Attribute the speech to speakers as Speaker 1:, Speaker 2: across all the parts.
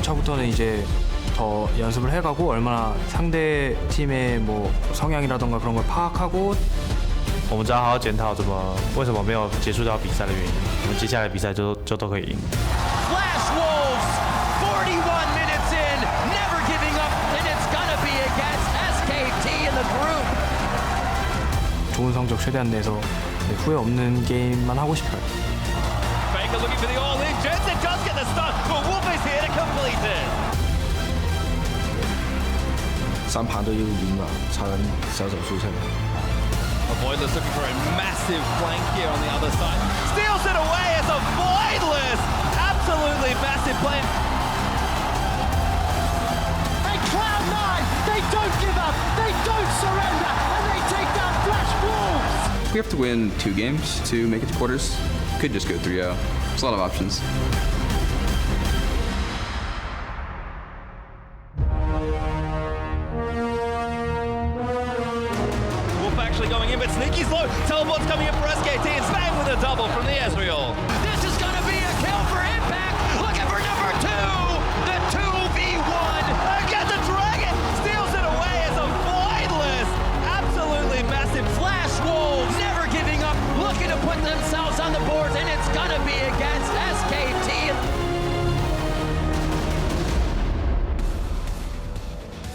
Speaker 1: 차부터는 이제 더 연습을 해가고 얼마나 상대 팀의 뭐 성향이라던가 그런 걸 파악하고
Speaker 2: 我们只要好好检讨为什么没有结束到比赛的原因，我们接下来比赛就都可以赢。
Speaker 3: Flash Wolves, 41 minutes in, never giving up, and it's gonna be against SKT in the group.
Speaker 1: 좋은 성적 최대한 내서 후회 없는 게임만 하고 싶어요.
Speaker 3: Baker looking for the all-in. Jensen does get the stun, but Wolf is here to complete it.
Speaker 4: 3盘都要赢了，才能小手出胜。
Speaker 3: Voidless looking for a massive flank here on the other side. Steals it away as a Voidless! Absolutely massive play.
Speaker 5: And Cloud9, they don't give up, they don't surrender, and they take down Flash Wolves!
Speaker 6: We have to win 2 games to make it to quarters. Could just go 3-0. There's a lot of options.
Speaker 3: Wolf actually going in, but Sneaky's low. Teleport's coming in for SKT and Spang with a double from the Ezreal. This is gonna be a kill for Impact. Looking for number 2. The 2v1 against the Dragon. Steals it away as a Voidless. Absolutely massive. Flash Wolves never giving up. Looking to put themselves on the boards, and it's gonna be against SKT.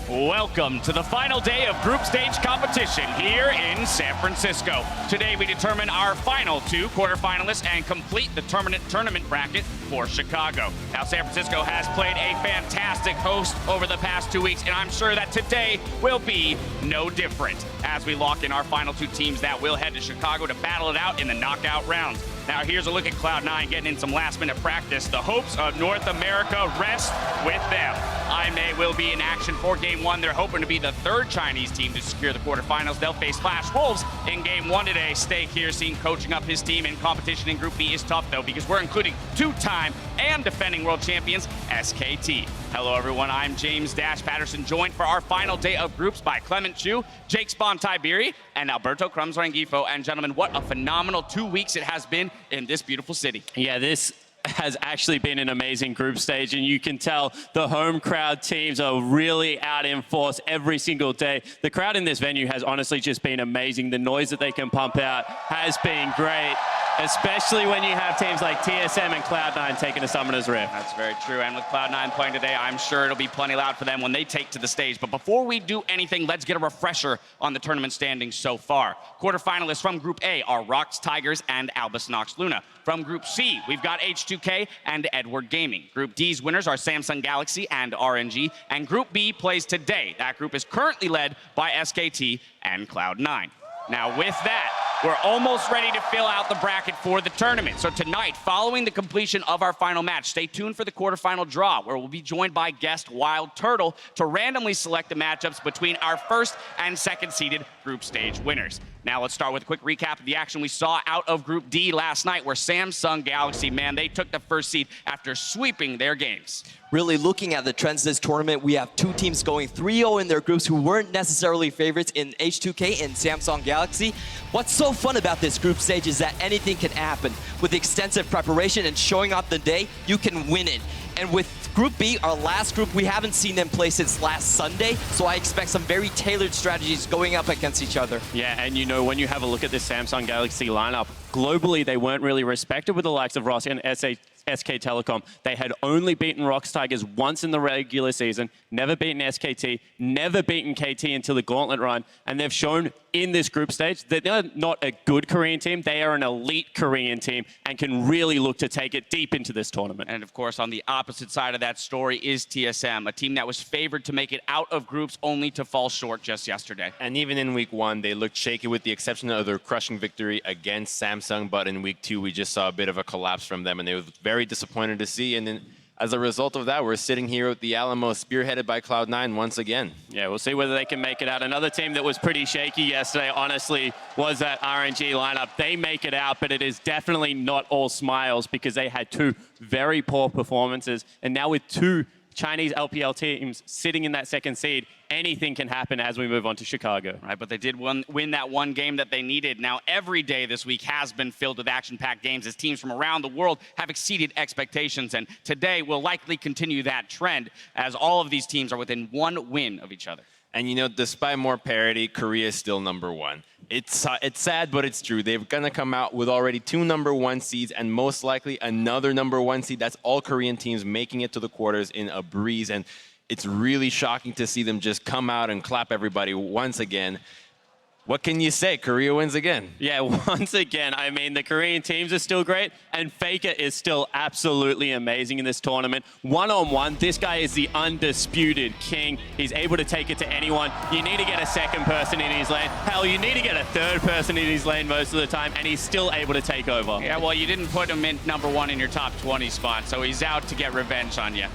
Speaker 7: Welcome to the final day of group stage competition here in San Francisco. Today we determine our final 2 quarterfinalists and complete the tournament bracket for Chicago. Now San Francisco has played a fantastic host over the past 2 weeks, and I'm sure that today will be no different as we lock in our final 2 teams that will head to Chicago to battle it out in the knockout rounds. Now here's a look at Cloud9 getting in some last-minute practice. The hopes of North America rest with them. IMA will be in action for Game 1. They're hoping to be the 3rd Chinese team to secure the quarterfinals. They'll face Flash Wolves in Game 1 today. Stake here, seeing coaching up his team in competition in Group B is tough, though, because we're including 2-time and defending world champions, SKT. Hello, everyone. I'm James Dash Patterson, joined for our final day of groups by Clement Chu, Jake Spawn Tiberi, and Alberto Crumsrangifo. And gentlemen, what a phenomenal 2 weeks it has been in this beautiful city.
Speaker 8: Yeah, this has actually been an amazing group stage, and you can tell the home crowd teams are really out in force every single day. The crowd in this venue has honestly just been amazing. The noise that they can pump out has been great, especially when you have teams like TSM and Cloud9 taking a Summoner's Rift.
Speaker 7: That's very true, and with Cloud9 playing today, I'm sure it'll be plenty loud for them when they take to the stage. But before we do anything, let's get a refresher on the tournament standings so far. Quarterfinalists from Group A are Rocks Tigers and Albus Nox Luna. From Group C, we've got H2K and Edward Gaming. Group D's winners are Samsung Galaxy and RNG, and Group B plays today. That group is currently led by SKT and Cloud9. Now with that, we're almost ready to fill out the bracket for the tournament. So tonight, following the completion of our final match, stay tuned for the quarterfinal draw, where we'll be joined by guest Wild Turtle to randomly select the matchups between our 1st and 2nd seeded group stage winners. Now let's start with a quick recap of the action we saw out of Group D last night, where Samsung Galaxy, man, they took the 1st seed after sweeping their games.
Speaker 9: Really looking at the trends this tournament, we have 2 teams going 3-0 in their groups who weren't necessarily favorites in H2K and Samsung Galaxy. What's so fun about this group stage is that anything can happen. With extensive preparation and showing up the day, you can win it. And with Group B, our last group, we haven't seen them play since last Sunday, so I expect some very tailored strategies going up against each other.
Speaker 8: Yeah, and you know, when you have a look at this Samsung Galaxy lineup, globally they weren't really respected with the likes of Ross and SK Telecom. They had only beaten Rocks Tigers once in the regular season, never beaten SKT, never beaten KT until the gauntlet run, and they've shown in this group stage that they're not a good Korean team, they are an elite Korean team and can really look to take it deep into this tournament.
Speaker 7: And of course, on the opposite side of that story is TSM, a team that was favored to make it out of groups only to fall short just yesterday.
Speaker 10: And even in week 1, they looked shaky with the exception of their crushing victory against Samsung, but in week 2, we just saw a bit of a collapse from them, and they were very disappointed to see. And then as a result of that, we're sitting here with the Alamo spearheaded by Cloud9 once again.
Speaker 8: Yeah, we'll see whether they can make it out. Another team that was pretty shaky yesterday, honestly, was that RNG lineup. They make it out, but it is definitely not all smiles because they had 2 very poor performances. And now with 2 Chinese LPL teams sitting in that second seed, anything can happen as we move on to Chicago.
Speaker 7: Right, but they did win that one game that they needed. Now, every day this week has been filled with action-packed games as teams from around the world have exceeded expectations, and today will likely continue that trend as all of these teams are within one win of each other.
Speaker 10: And you know, despite more parity, Korea is still #1. It's sad, but it's true. They're gonna come out with already 2 #1 seeds and most likely another #1 seed. That's all Korean teams making it to the quarters in a breeze. And it's really shocking to see them just come out and clap everybody once again. What can you say? Korea wins again.
Speaker 8: Yeah, once again, I mean, the Korean teams are still great, and Faker is still absolutely amazing in this tournament. One-on-one, this guy is the undisputed king. He's able to take it to anyone. You need to get a second person in his lane. Hell, you need to get a third person in his lane most of the time, and he's still able to take over.
Speaker 7: Yeah, well, you didn't put him in #1 in your top 20 spot, so he's out to get revenge on you.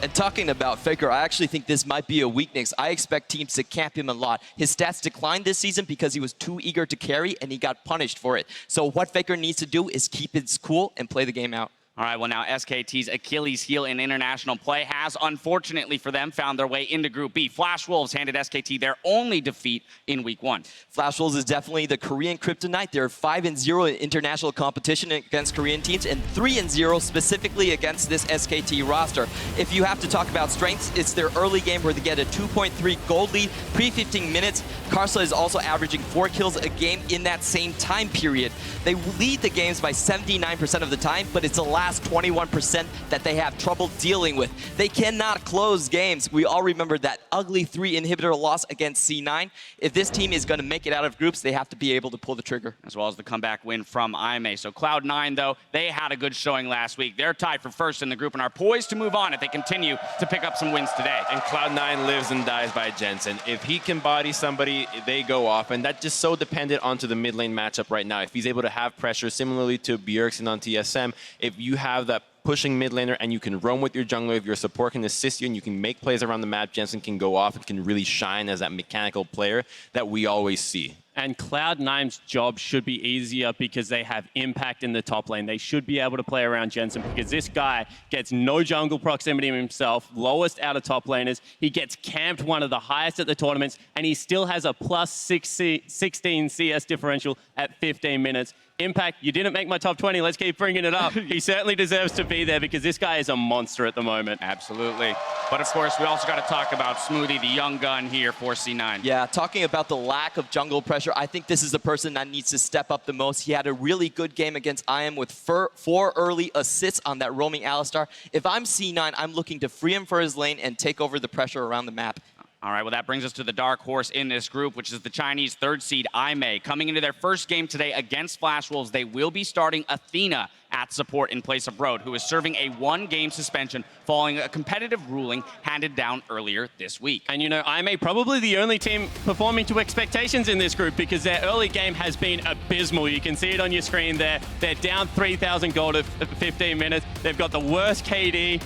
Speaker 9: And talking about Faker, I actually think this might be a weakness. I expect teams to camp him a lot. His stats declined this season because he was too eager to carry and he got punished for it. So what Faker needs to do is keep his cool and play the game out.
Speaker 7: All right, well now SKT's Achilles heel in international play has, unfortunately for them, found their way into Group B. Flash Wolves handed SKT their only defeat in Week 1.
Speaker 9: Flash Wolves is definitely the Korean kryptonite. They're 5-0 in international competition against Korean teams and 3-0 specifically against this SKT roster. If you have to talk about strengths, it's their early game where they get a 2.3 gold lead pre-15 minutes. Karsla is also averaging 4 kills a game in that same time period. They lead the games by 79% of the time, but it's the last 21% that they have trouble dealing with. They cannot close games. We all remember that ugly 3 inhibitor loss against C9. If this team is going to make it out of groups, they have to be able to pull the trigger.
Speaker 7: As well as the comeback win from IMA. So Cloud9, though, they had a good showing last week. They're tied for first in the group and are poised to move on if they continue to pick up some wins today.
Speaker 10: And Cloud9 lives and dies by Jensen. If he can body somebody, they go off. And that's just so dependent onto the mid lane matchup right now. If he's able to have pressure, similarly to Bjergsen on TSM, if you have that pushing mid laner and you can roam with your jungler, if your support can assist you and you can make plays around the map, Jensen can go off and can really shine as that mechanical player that we always see.
Speaker 8: And Cloud9's job should be easier because they have impact in the top lane. They should be able to play around Jensen because this guy gets no jungle proximity himself, lowest out of top laners. He gets camped one of the highest at the tournaments, and he still has a plus 16 CS differential at 15 minutes. Impact, you didn't make my top 20. Let's keep bringing it up. He certainly deserves to be there because this guy is a monster at the moment.
Speaker 7: Absolutely. But of course, we also got to talk about Smoothie, the young gun here for C9.
Speaker 9: Yeah, talking about the lack of jungle pressure, I think this is the person that needs to step up the most. He had a really good game against IM with 4 early assists on that roaming Alistar. If I'm C9, I'm looking to free him for his lane and take over the pressure around the map.
Speaker 7: All right, well, that brings us to the dark horse in this group, which is the Chinese 3rd seed, IMA. Coming into their first game today against Flash Wolves, they will be starting Athena at support in place of Road, who is serving a 1-game suspension following a competitive ruling handed down earlier this week.
Speaker 8: And you know, IMA probably the only team performing to expectations in this group because their early game has been abysmal. You can see it on your screen there. They're down 3,000 gold at 15 minutes. They've got the worst KD.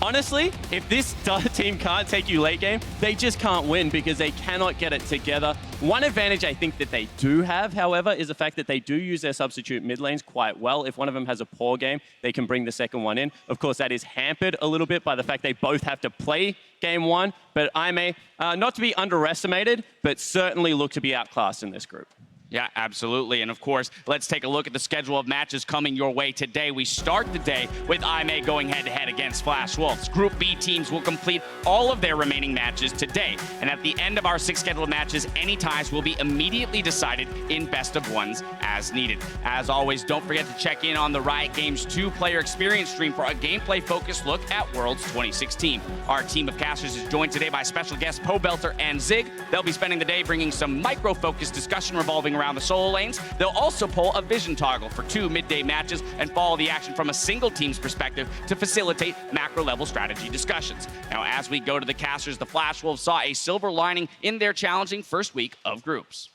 Speaker 8: Honestly, if this team can't take you late game, they just can't win because they cannot get it together. One advantage I think that they do have, however, is the fact that they do use their substitute mid lanes quite well. If one of them has a poor game, they can bring the second one in. Of course, that is hampered a little bit by the fact they both have to play game 1. But IMA, not to be underestimated, but certainly look to be outclassed in this group.
Speaker 7: Yeah, absolutely. And of course, let's take a look at the schedule of matches coming your way today. We start the day with IMA going head-to-head against Flash Wolves. Group B teams will complete all of their remaining matches today. And at the end of our 6 scheduled matches, any ties will be immediately decided in best of ones as needed. As always, don't forget to check in on the Riot Games 2-player experience stream for a gameplay-focused look at Worlds 2016. Our team of casters is joined today by special guests Po Belter and Zig. They'll be spending the day bringing some micro-focused discussion revolving around the solo lanes. They'll also pull a vision toggle for 2 midday matches and follow the action from a single team's perspective to facilitate macro-level strategy discussions. Now, as we go to the casters, the Flash Wolves saw a silver lining in their challenging first week of groups.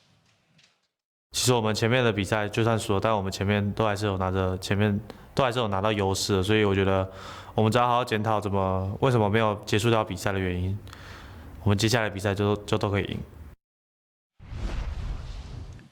Speaker 2: 其实我们前面的比赛就算输了，但我们前面都还是有拿到优势的，所以我觉得我们只要好好检讨为什么没有结束掉比赛的原因，我们接下来比赛就都可以赢。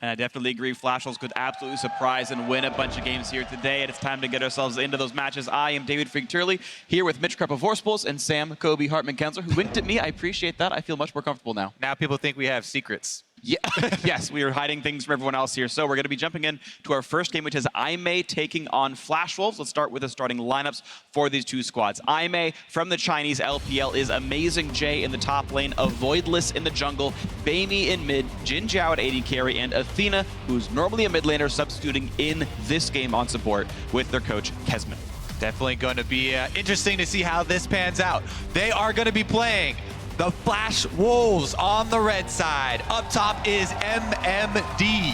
Speaker 11: And I definitely agree. Flashwolves could absolutely surprise and win a bunch of games here today. And it's time to get ourselves into those matches. I am David Freak-Turley here with Mitch Krepa-Vorspals and Sam Kobe Hartman-Kensler, who winked at me. I appreciate that. I feel much more comfortable now.
Speaker 12: Now people think we have secrets.
Speaker 11: Yeah. Yes, we are hiding things from everyone else here. So we're going to be jumping in to our first game, which is IMEI taking on Flashwolves. Let's start with the starting lineups for these two squads. IMEI from the Chinese LPL is Amazing J in the top lane, Avoidless in the jungle, Baimi in mid, Jin Zhao at AD carry, and Athena, who's normally a mid laner, substituting in this game on support with their coach, Kesman.
Speaker 12: Definitely going to be interesting to see how this pans out. They are going to be playing the Flash Wolves on the red side. Up top is MMD.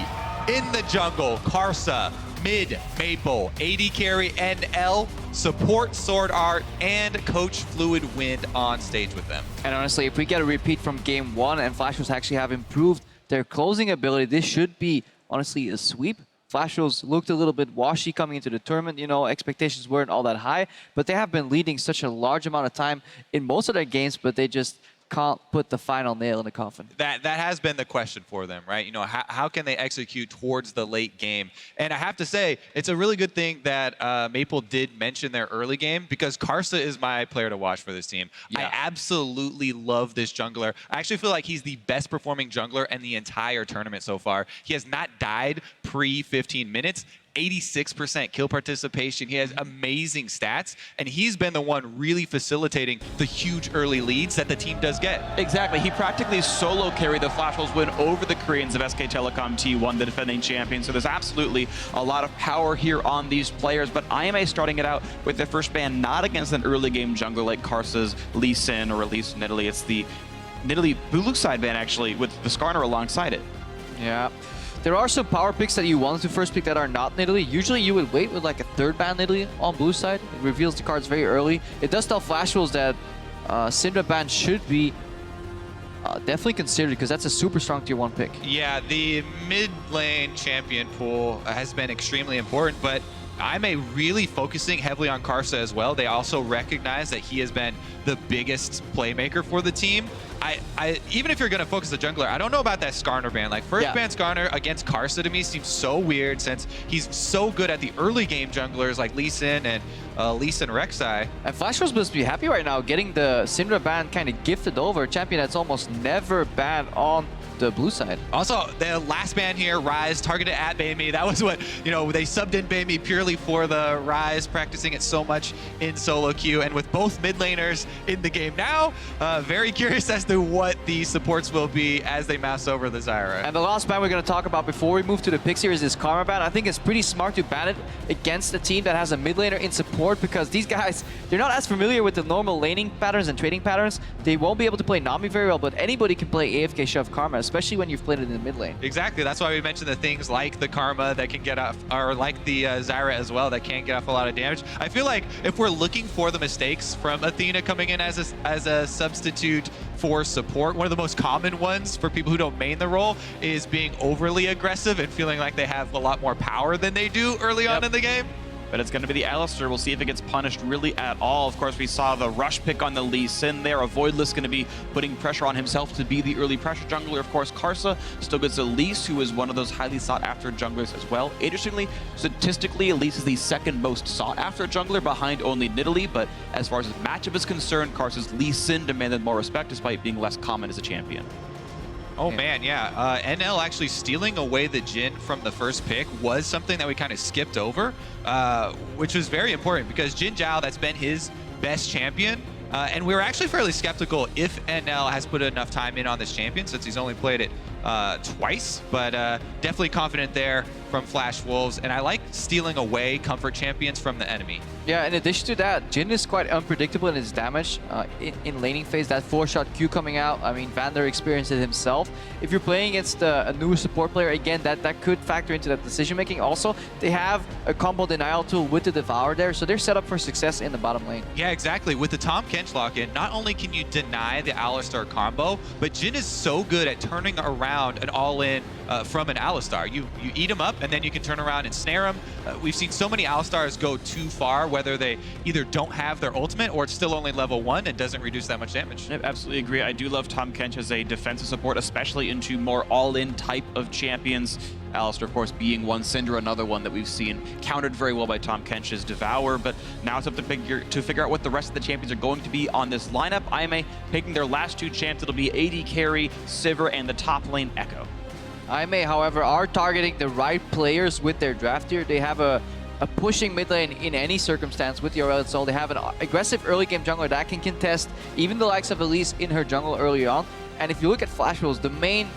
Speaker 12: In the jungle, Karsa, mid, Maple, AD carry, NL, support Sword Art, and Coach Fluid Wind on stage with them.
Speaker 13: And honestly, if we get a repeat from game 1 and Flash Wolves actually have improved their closing ability, this should be, honestly, a sweep. Flash Wolves looked a little bit washy coming into the tournament. You know, expectations weren't all that high, but they have been leading such a large amount of time in most of their games, but they just can't put the final nail in the coffin.
Speaker 12: That has been the question for them, right? You know, how can they execute towards the late game? And I have to say, it's a really good thing that Maple did mention their early game, because Karsa is my player to watch for this team. Yeah. I absolutely love this jungler. I actually feel like he's the best performing jungler in the entire tournament so far. He has not died pre-15 minutes. 86% kill participation. He has amazing stats, and he's been the one really facilitating the huge early leads that the team does get.
Speaker 11: Exactly. He practically solo carried the Flash Wolves win over the Koreans of SK Telecom T1, the defending champion. So there's absolutely a lot of power here on these players, but IMEI starting it out with their first ban not against an early game jungler like Karsa's Lee Sin or at least Nidalee. It's the Nidalee blue side ban actually with the Skarner alongside it.
Speaker 13: Yeah. There are some power picks that you wanted to first pick that are not Nidalee. Usually you would wait with like a third ban Nidalee on blue side. It reveals the cards very early. It does tell Flash Wolves that Syndra ban should be definitely considered, because that's a super strong tier 1 pick.
Speaker 12: Yeah, the mid lane champion pool has been extremely important, but IMEI really focusing heavily on Karsa as well. They also recognize that he has been the biggest playmaker for the team. Even if you're going to focus the jungler, I don't know about that Skarner ban. Like, first ban Skarner against Karsa to me seems so weird, since he's so good at the early game junglers like Lee Sin and Lee Sin Rek'Sai.
Speaker 13: And Flash Wolves must be happy right now getting the Syndra ban kind of gifted over, a champion that's almost never banned on the blue side.
Speaker 12: Also, the last ban here, Ryze, targeted at Baimi. That was what, you know, they subbed in Baimi purely for the Ryze, practicing it so much in solo queue. And with both mid laners in the game now, very curious as to what the supports will be as they mouse over the Zyra.
Speaker 13: And the last ban we're going to talk about before we move to the picks here is this Karma ban. I think it's pretty smart to ban it against a team that has a mid laner in support, because these guys, they're not as familiar with the normal laning patterns and trading patterns. They won't be able to play Nami very well, but anybody can play AFK shove Karma, especially when you've played it in the mid lane.
Speaker 12: Exactly. That's why we mentioned the things like the Karma that can get off, or like the Zyra as well, that can get off a lot of damage. I feel like if we're looking for the mistakes from Athena coming in as a substitute for support, one of the most common ones for people who don't main the role is being overly aggressive and feeling like they have a lot more power than they do early on in the game.
Speaker 11: But it's going to be the Alistar. We'll see if it gets punished really at all. Of course, we saw the rush pick on the Lee Sin there. Avoidless going to be putting pressure on himself to be the early pressure jungler. Of course, Karsa still gets Elise, who is one of those highly sought after junglers as well. Interestingly, statistically, Elise is the second most sought after jungler behind only Nidalee. But as far as his matchup is concerned, Karsa's Lee Sin demanded more respect despite being less common as a champion.
Speaker 12: Oh man, yeah. NL actually stealing away the Jhin from the first pick was something that we kind of skipped over, which was very important, because Jin Zhao, that's been his best champion. And we were actually fairly skeptical if NL has put enough time in on this champion, since he's only played it twice, but definitely confident there from Flash Wolves. And I like stealing away comfort champions from the enemy.
Speaker 13: Yeah, in addition to that, Jhin is quite unpredictable in his damage in laning phase. That 4-shot Q coming out, I mean, Vander experienced it himself. If you're playing against a newer support player, again, that could factor into that decision making. Also, they have a combo denial tool with the Devour there, so they're set up for success in the bottom lane.
Speaker 12: Yeah, exactly. With the Tahm Kench lock-in, not only can you deny the Alistar combo, but Jhin is so good at turning around an all-in from an Alistar. You eat him up, and then you can turn around and snare them. We've seen so many Alistar's go too far, whether they either don't have their ultimate or it's still only level 1 and doesn't reduce that much damage.
Speaker 11: I absolutely agree. I do love Tahm Kench as a defensive support, especially into more all-in type of champions. Alistar, of course, being one, Syndra another one that we've seen countered very well by Tahm Kench's Devour, but now it's up to figure out what the rest of the champions are going to be on this lineup. IMA picking their last 2 champs. It'll be AD Carry, Sivir, and the top lane Echo.
Speaker 13: IMA, however, are targeting the right players with their draft here. They have a pushing mid lane in any circumstance with the Aurelion Sol. They have an aggressive early game jungler that can contest even the likes of Elise in her jungle early on. And if you look at Flash Wolves, the main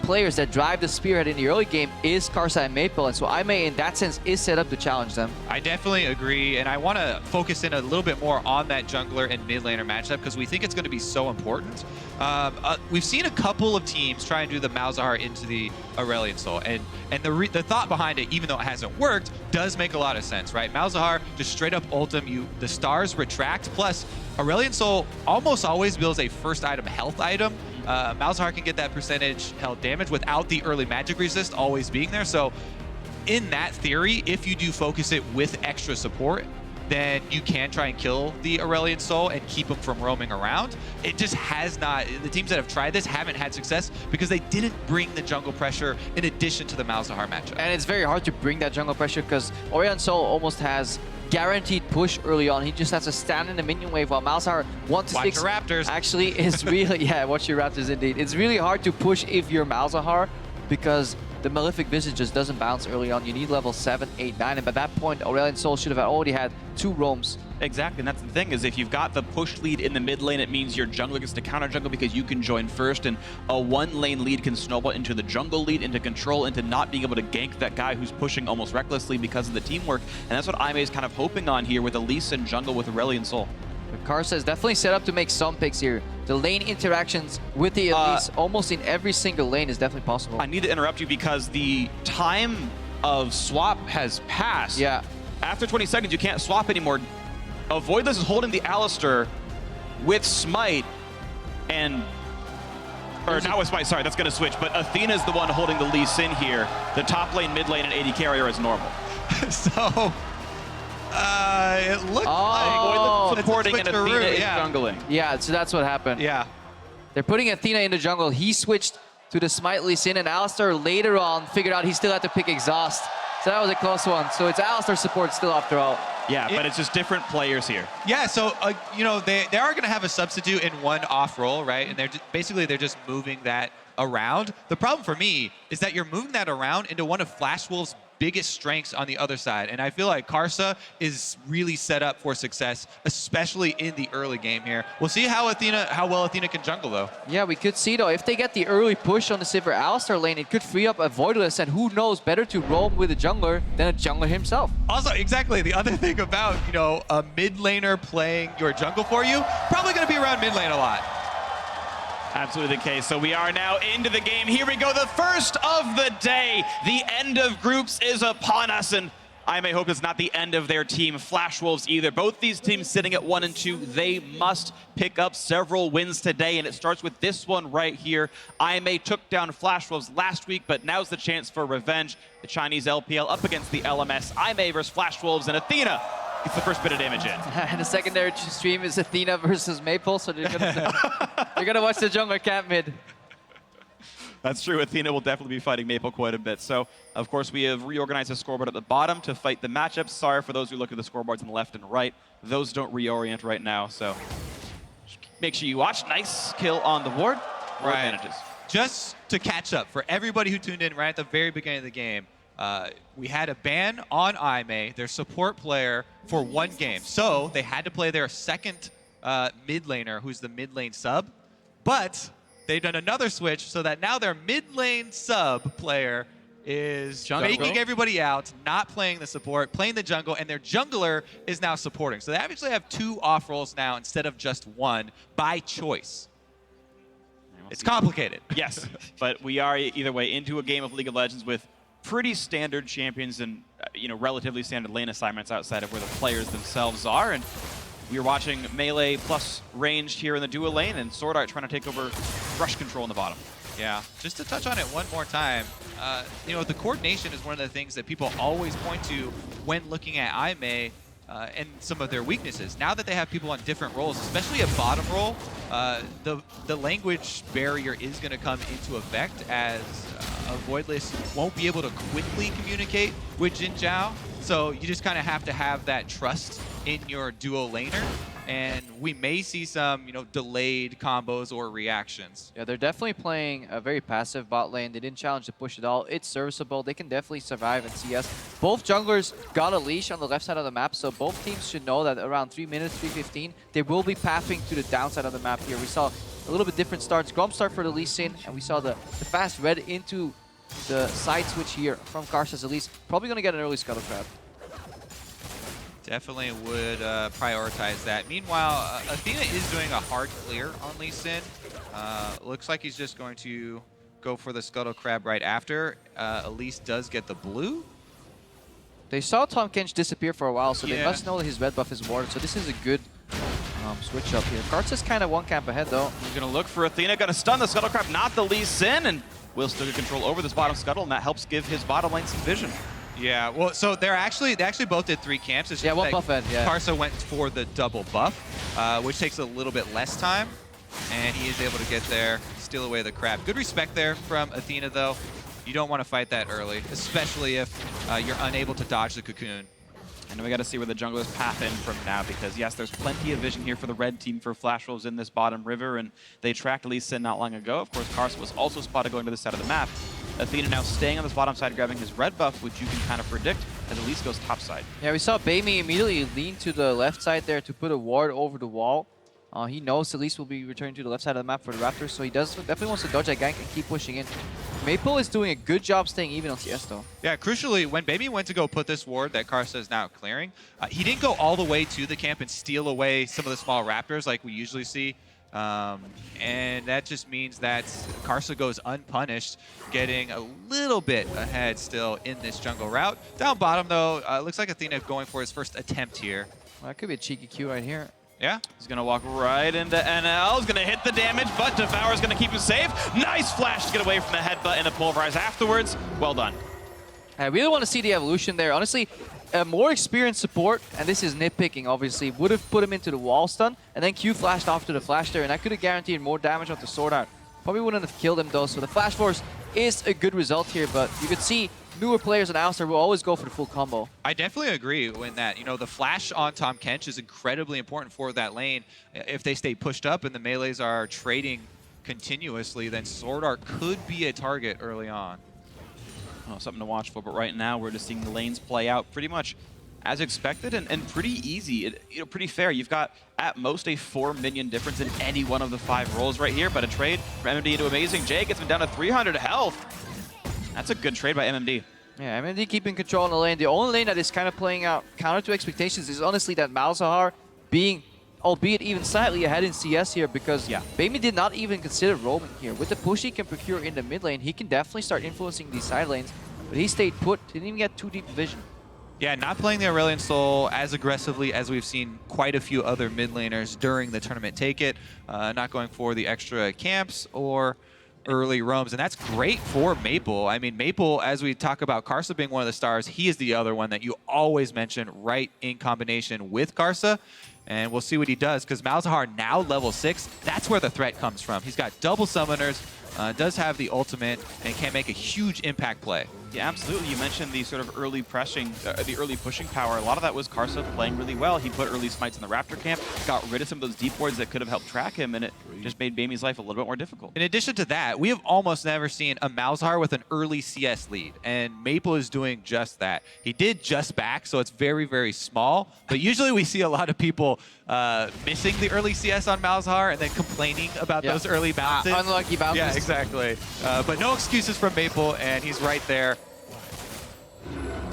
Speaker 13: players that drive the spearhead in the early game is Karsa and Maple, and so IMA in that sense is set up to challenge them.
Speaker 12: I definitely agree, and I want to focus in a little bit more on that jungler and mid laner matchup because we think it's going to be so important. We've seen a couple of teams try and do the Malzahar into the Aurelion Sol, and the thought behind it, even though it hasn't worked, does make a lot of sense, right? Malzahar just straight up ult him, the stars retract, plus Aurelion Sol almost always builds a first item health item. Malzahar can get that percentage health damage without the early magic resist always being there. So in that theory, if you do focus it with extra support, then you can try and kill the Aurelion Sol and keep him from roaming around. It just has not, the teams that have tried this haven't had success because they didn't bring the jungle pressure in addition to the Malzahar matchup.
Speaker 13: And it's very hard to bring that jungle pressure because Aurelion Sol almost has guaranteed push early on. He just has to stand in the minion wave while Malzahar 1 to 6
Speaker 12: Watch your Raptors.
Speaker 13: Actually is really, yeah, watch your Raptors indeed. It's really hard to push if you're Malzahar because the Malefic Visage just doesn't bounce early on. You need level 7, 8, 9, and by that point, Aurelion Sol should have already had 2 roams.
Speaker 11: Exactly, and that's the thing, is if you've got the push lead in the mid lane, it means your jungler gets to counter jungle because you can join first, and a 1 lane lead can snowball into the jungle lead, into control, into not being able to gank that guy who's pushing almost recklessly because of the teamwork, and that's what IMA is kind of hoping on here with Elise and jungle with Aurelion Sol.
Speaker 13: Karsa is definitely set up to make some picks here. The lane interactions with the Elise almost in every single lane is definitely possible.
Speaker 11: I need to interrupt you because the time of swap has passed.
Speaker 13: Yeah.
Speaker 11: After 20 seconds, you can't swap anymore. Voidless is holding the Alistar with Smite, and... Or not with Smite, sorry, that's going to switch. But Athena's the one holding the Lee Sin here. The top lane, mid lane, and AD carrier is normal.
Speaker 12: So... it looked like
Speaker 11: Voidless supporting and Athena is jungling.
Speaker 13: Yeah, so that's what happened.
Speaker 12: Yeah.
Speaker 13: They're putting Athena in the jungle. He switched to the Smite Lee Sin, and Alistar later on figured out he still had to pick Exhaust. So that was a close one. So it's Alistar support still after all.
Speaker 11: Yeah, but it's just different players here.
Speaker 12: Yeah, so, you know, they are going to have a substitute in one off role, right? And they're just moving that around. The problem for me is that you're moving that around into one of Flash Wolf's biggest strengths on the other side. And I feel like Karsa is really set up for success, especially in the early game here. We'll see how well Athena can jungle, though.
Speaker 13: Yeah, we could see, though, if they get the early push on the Sivir Alistar lane, it could free up a Voidless, and who knows, better to roam with a jungler than a jungler himself.
Speaker 12: Also, exactly, the other thing about, you know, a mid laner playing your jungle for you, probably going to be around mid lane a lot.
Speaker 7: Absolutely the case. So we are now into the game. Here we go, the first of the day. The end of groups is upon us, and I may hope it's not the end of their team, Flash Wolves, either. Both these teams sitting at 1 and 2. They must pick up several wins today, and it starts with this one right here. IMA took down Flash Wolves last week, but now's the chance for revenge. The Chinese LPL up against the LMS. IMA versus Flash Wolves, and Athena gets the first bit of damage in.
Speaker 13: And the secondary stream is Athena versus Maple, so they're gonna watch the jungler camp mid.
Speaker 11: That's true. Athena will definitely be fighting Maple quite a bit. So, of course, we have reorganized the scoreboard at the bottom to fight the matchups. Sorry for those who look at the scoreboards on the left and right. Those don't reorient right now, so make sure you watch. Nice kill on the ward. More advantages.
Speaker 12: Just to catch up, for everybody who tuned in right at the very beginning of the game, we had a ban on IMA, their support player, for 1 game. So they had to play their second mid laner, who's the mid lane sub. But they've done another switch so that now their mid lane sub player is faking everybody out, not playing the support, playing the jungle, and their jungler is now supporting. So they actually have 2 off roles now instead of just 1 by choice. It's complicated.
Speaker 11: Yes, but we are either way into a game of League of Legends with pretty standard champions and you know, relatively standard lane assignments outside of where the players themselves are. And we are watching melee plus ranged here in the duo lane, and Sword Art trying to take over rush control in the bottom.
Speaker 12: Yeah, just to touch on it one more time, you know, the coordination is one of the things that people always point to when looking at IMA and some of their weaknesses. Now that they have people on different roles, especially a bottom role, the language barrier is going to come into effect as a Voidless won't be able to quickly communicate with Jin Zhao. So you just kind of have to have that trust in your duo laner. And we may see some, you know, delayed combos or reactions.
Speaker 13: Yeah, they're definitely playing a very passive bot lane. They didn't challenge the push at all. It's serviceable. They can definitely survive in CS. Both junglers got a leash on the left side of the map, so both teams should know that around 3 minutes, 3:15, they will be pathing to the downside of the map here. We saw a little bit different starts. Grom start for the Lee Sin, and we saw the fast red into the side switch here from Karsa's Elise. Probably going to get an early Scuttle Crab.
Speaker 12: Definitely would prioritize that. Meanwhile, Athena is doing a hard clear on Lee Sin. Looks like he's just going to go for the Scuttle Crab right after. Elise does get the blue.
Speaker 13: They saw Tahm Kench disappear for a while, so they must know that his red buff is warded. So this is a good switch up here. Karsa's kind of one camp ahead, though.
Speaker 11: He's going to look for Athena, going to stun the Scuttle Crab, not the Lee Sin, and will still get control over this bottom Scuttle, and that helps give his bottom lane some vision.
Speaker 12: Yeah, well, so they actually both did 3 camps. It's just
Speaker 13: one buff end, yeah.
Speaker 12: Karsa went for the double buff, which takes a little bit less time, and he is able to get there, steal away the crab. Good respect there from Athena, though. You don't want to fight that early, especially if you're unable to dodge the cocoon.
Speaker 11: And we got to see where the junglers path in from now, because yes, there's plenty of vision here for the red team for Flash Wolves in this bottom river, and they tracked Lee Sin not long ago. Of course, Karsa was also spotted going to the side of the map. Athena now staying on this bottom side, grabbing his red buff, which you can kind of predict as Elise goes top side.
Speaker 13: Yeah, we saw Baimi immediately lean to the left side there to put a ward over the wall. He knows Elise will be returning to the left side of the map for the Raptors, so he definitely wants to dodge that gank and keep pushing in. Maple is doing a good job staying even on CS, though.
Speaker 12: Yeah, crucially, when Baby went to go put this ward that Karsa is now clearing, he didn't go all the way to the camp and steal away some of the small Raptors like we usually see. And that just means that Karsa goes unpunished, getting a little bit ahead still in this jungle route. Down bottom, though, looks like Athena going for his first attempt here.
Speaker 13: Well, that could be a cheeky Q right here.
Speaker 12: Yeah.
Speaker 11: He's going to walk right into NL. He's going to hit the damage, but Devour's going to keep him safe. Nice flash to get away from the headbutt and a pulverize afterwards. Well done.
Speaker 13: I really want to see the evolution there. Honestly, a more experienced support, and this is nitpicking, obviously, would have put him into the wall stun, and then Q flashed off to the flash there, and that could have guaranteed more damage off the sword art. Probably wouldn't have killed him, though, so the flash force is a good result here, but you could see newer players in Alistar will always go for the full combo.
Speaker 12: I definitely agree with that. You know, the flash on Tahm Kench is incredibly important for that lane. If they stay pushed up and the melees are trading continuously, then sword art could be a target early on.
Speaker 11: Oh, something to watch for, but right now we're just seeing the lanes play out pretty much as expected and pretty easy. You know, pretty fair. You've got at most a 4 minion difference in any one of the 5 roles right here, but a trade from MMD into Amazing J gets him down to 300 health. That's a good trade by MMD.
Speaker 13: Yeah, MMD keeping control on the lane. The only lane that is kind of playing out counter to expectations is honestly that Malzahar being, albeit even slightly ahead in CS here, because Baimi did not even consider roaming here. With the push he can procure in the mid lane, he can definitely start influencing these side lanes, but he stayed put, didn't even get too deep vision.
Speaker 12: Yeah, not playing the Aurelion Soul as aggressively as we've seen quite a few other mid laners during the tournament take it. Not going for the extra camps or early roams, and that's great for Maple. I mean, Maple, as we talk about Karsa being one of the stars, he is the other one that you always mention right in combination with Karsa, and we'll see what he does, because Malzahar now level 6, that's where the threat comes from. He's got double summoners, does have the ultimate, and can make a huge impact play.
Speaker 11: Yeah, absolutely. You mentioned the sort of early pushing power. A lot of that was Karsa playing really well. He put early smites in the Raptor camp, got rid of some of those deep wards that could have helped track him, and it just made Baimi's life a little bit more difficult.
Speaker 12: In addition to that, we have almost never seen a Malzahar with an early CS lead, and Maple is doing just that. He did just back, so it's very, very small, but usually we see a lot of people missing the early CS on Malzahar and then complaining about those early bounces.
Speaker 13: Unlucky bounces.
Speaker 12: Yeah, exactly. But no excuses from Maple, and he's right there.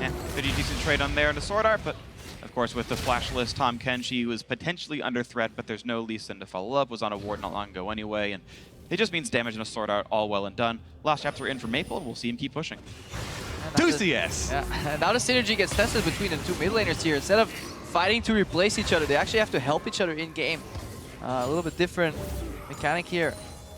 Speaker 11: Yeah, pretty decent trade on there in the sword art, but of course with the flashless Tahm Kench, he was potentially under threat, but there's no Lee Sin to follow up, was on a ward not long ago anyway, and it just means damage in a sword art, all well and done. Last chapter in for Maple, and we'll see him keep pushing.
Speaker 12: 2 CS!
Speaker 13: Yeah, and now the synergy gets tested between the 2 mid laners here. Instead of fighting to replace each other, they actually have to help each other in game. A little bit different mechanic here.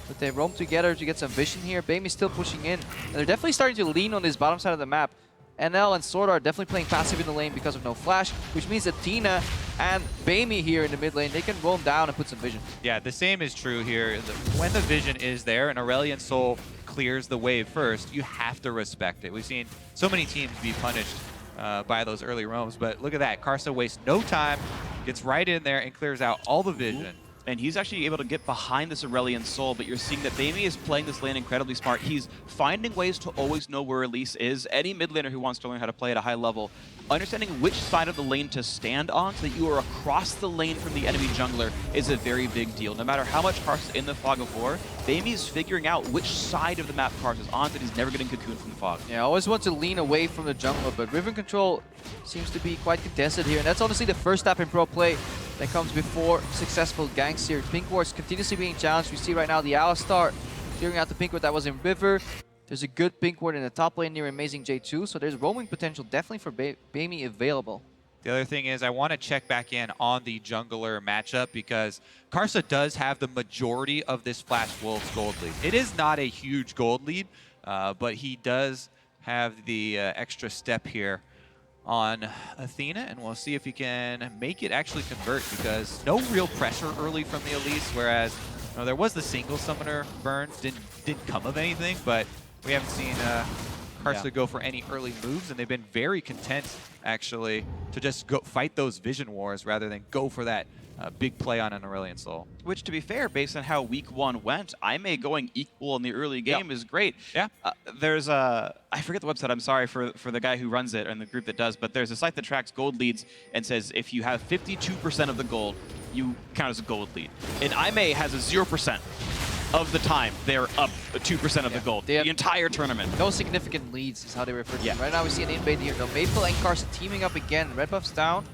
Speaker 13: But they roam together to get some vision here. Bamey's still pushing in. And they're definitely starting to lean on this bottom side of the map. NL and Sword are definitely playing passive in the lane because of no flash, which means that Tina and Bamey here in the mid lane, they can roam down and put some vision.
Speaker 12: Yeah, the same is true here. When the vision is there and Aurelion Sol clears the wave first, you have to respect it. We've seen so many teams be punished by those early roams, but look at that. Karsa wastes no time, gets right in there and clears out all the vision.
Speaker 11: And he's actually able to get behind this Aurelion Sol, but you're seeing that Bamey is playing this lane incredibly smart. He's finding ways to always know where Elise is. Any mid laner who wants to learn how to play at a high level, understanding which side of the lane to stand on so that you are across the lane from the enemy jungler is a very big deal. No matter how much Karsa's in the fog of war, Bamey's figuring out which side of the map Karsa's on so that he's never getting cocooned from the fog.
Speaker 13: Yeah, I always want to lean away from the jungler, but Riven Control seems to be quite contested here. And that's honestly the first step in pro play that comes before successful ganks here. Pink Ward's continuously being challenged. We see right now the Alistar clearing out the Pink Ward that was in River. There's a good Pink Ward in the top lane near Amazing J2, so there's roaming potential definitely for Bamey available.
Speaker 12: The other thing is I want to check back in on the jungler matchup because Karsa does have the majority of this Flash Wolves gold lead. It is not a huge gold lead, but he does have the extra step here on Athena, and we'll see if he can make it actually convert because no real pressure early from the Elise, whereas there was the single summoner burn, didn't come of anything, but we haven't seen Karsa go for any early moves, and they've been very content actually to just go fight those vision wars rather than go for that big play on an Aurelion Sol.
Speaker 11: Which, to be fair, based on how week one went, Aimee going equal in the early game is great.
Speaker 12: Yeah.
Speaker 11: There's a, I forget the website, I'm sorry for the guy who runs it and the group that does, but there's a site that tracks gold leads and says if you have 52% of the gold, you count as a gold lead. And Aimee has a 0% of the time they're up 2% of the gold. The entire tournament.
Speaker 13: No significant leads is how they refer to them. Right now we see an invade here. No, Maple and Karsa teaming up again. Red buff's down.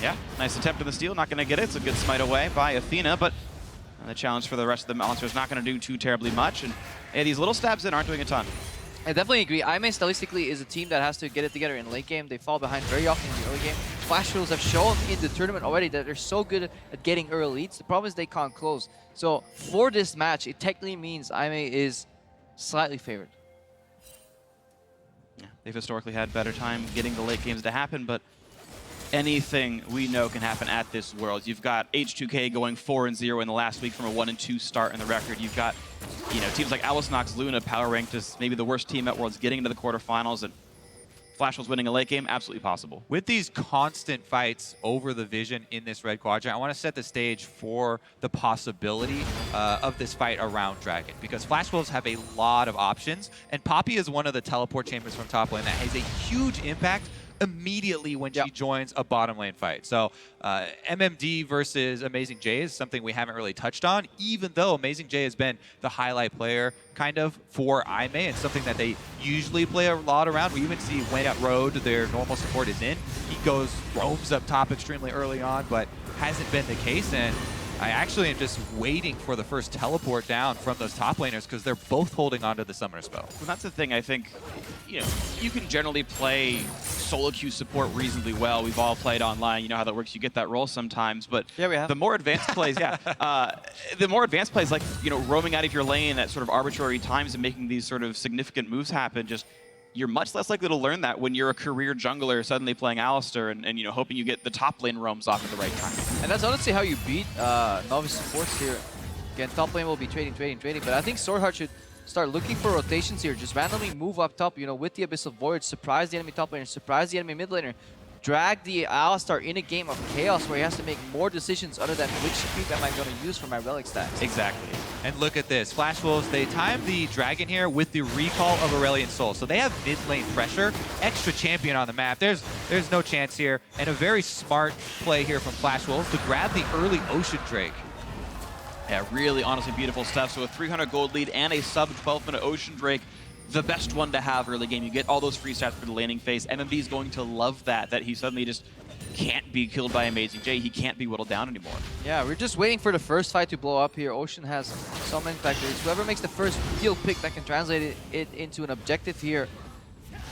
Speaker 11: Yeah, nice attempt on the steal. Not going to get it. It's a good smite away by Athena, but the challenge for the rest of the monster is not going to do too terribly much. And yeah, these little stabs in aren't doing a ton.
Speaker 13: I definitely agree. Aimee stylistically is a team that has to get it together in late game. They fall behind very often in the early game. Flash Wolves have shown in the tournament already that they're so good at getting early leads. The problem is they can't close. So for this match, it technically means Aimee is slightly favored.
Speaker 11: Yeah, they've historically had better time getting the late games to happen, but anything we know can happen at this Worlds. You've got H2K going 4-0 in the last week from a 1-2 start in the record. You've got, teams like Alice Nox Luna power ranked as maybe the worst team at Worlds getting into the quarterfinals, and Flash was winning a late game, absolutely possible.
Speaker 12: With these constant fights over the vision in this red quadrant, I want to set the stage for the possibility of this fight around Dragon, because Flash Wolves have a lot of options, and Poppy is one of the teleport chambers from top lane that has a huge impact immediately when she joins a bottom lane fight. So MMD versus Amazing J is something we haven't really touched on, even though Amazing J has been the highlight player kind of for Aimee and something that they usually play a lot around. We even see when at Road their normal support is in, he roams up top extremely early on, but hasn't been the case. And I actually am just waiting for the first teleport down from those top laners because they're both holding onto the summoner spell.
Speaker 11: Well, that's the thing. I think, you can generally play solo queue support reasonably well. We've all played online. You know how that works. You get that role sometimes, but
Speaker 13: yeah, we have.
Speaker 11: The more advanced plays, the more advanced plays, like roaming out of your lane at sort of arbitrary times and making these sort of significant moves happen, you're much less likely to learn that when you're a career jungler suddenly playing Alistar and hoping you get the top lane roams off at the right time.
Speaker 13: And that's honestly how you beat novice supports here. Again, top lane will be trading, but I think Swordheart should start looking for rotations here. Just randomly move up top, with the Abyssal Void, surprise the enemy top laner, surprise the enemy mid laner, drag the Alistar in a game of chaos where he has to make more decisions other than which creep am I going to use for my relic stacks.
Speaker 11: Exactly.
Speaker 12: And look at this. Flash Wolves, they time the Dragon here with the recall of Aurelion Sol. So they have mid lane pressure, extra champion on the map. There's no chance here. And a very smart play here from Flash Wolves to grab the early Ocean Drake.
Speaker 11: Yeah, really honestly beautiful stuff. So a 300 gold lead and a sub 12-minute Ocean Drake, the best one to have early game. You get all those free stats for the laning phase. MMD is going to love that he suddenly just can't be killed by Amazing J. He can't be whittled down anymore.
Speaker 13: Yeah, we're just waiting for the first fight to blow up here. Ocean has some impact. It's whoever makes the first heal pick that can translate it into an objective here.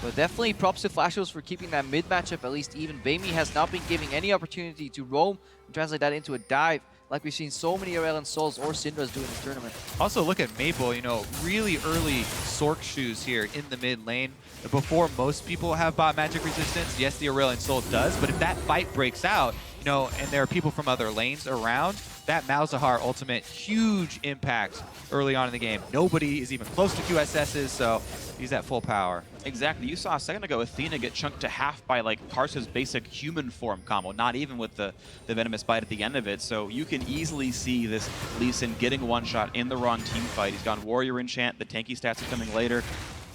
Speaker 13: But definitely props to Flash Wolves for keeping that mid matchup at least even. Bamey has not been giving any opportunity to roam and translate that into a dive. like we've seen so many RL and Souls or Syndras do in the tournament.
Speaker 12: Also, look at Maple, you know, really early Sork shoes here in the mid lane. Before most people have bot magic resistance, yes, the Aurelion Soul does, but if that fight breaks out, you know, and there are people from other lanes around, that Malzahar ultimate, huge impact early on in the game. Nobody is even close to QSS's, so he's at full power.
Speaker 11: Exactly. You saw a second ago Athena get chunked to half by like Karsa's basic human form combo, not even with the Venomous Bite at the end of it. So you can easily see this Lee Sin getting one shot in the wrong team fight. He's gone Warrior Enchant, the tanky stats are coming later.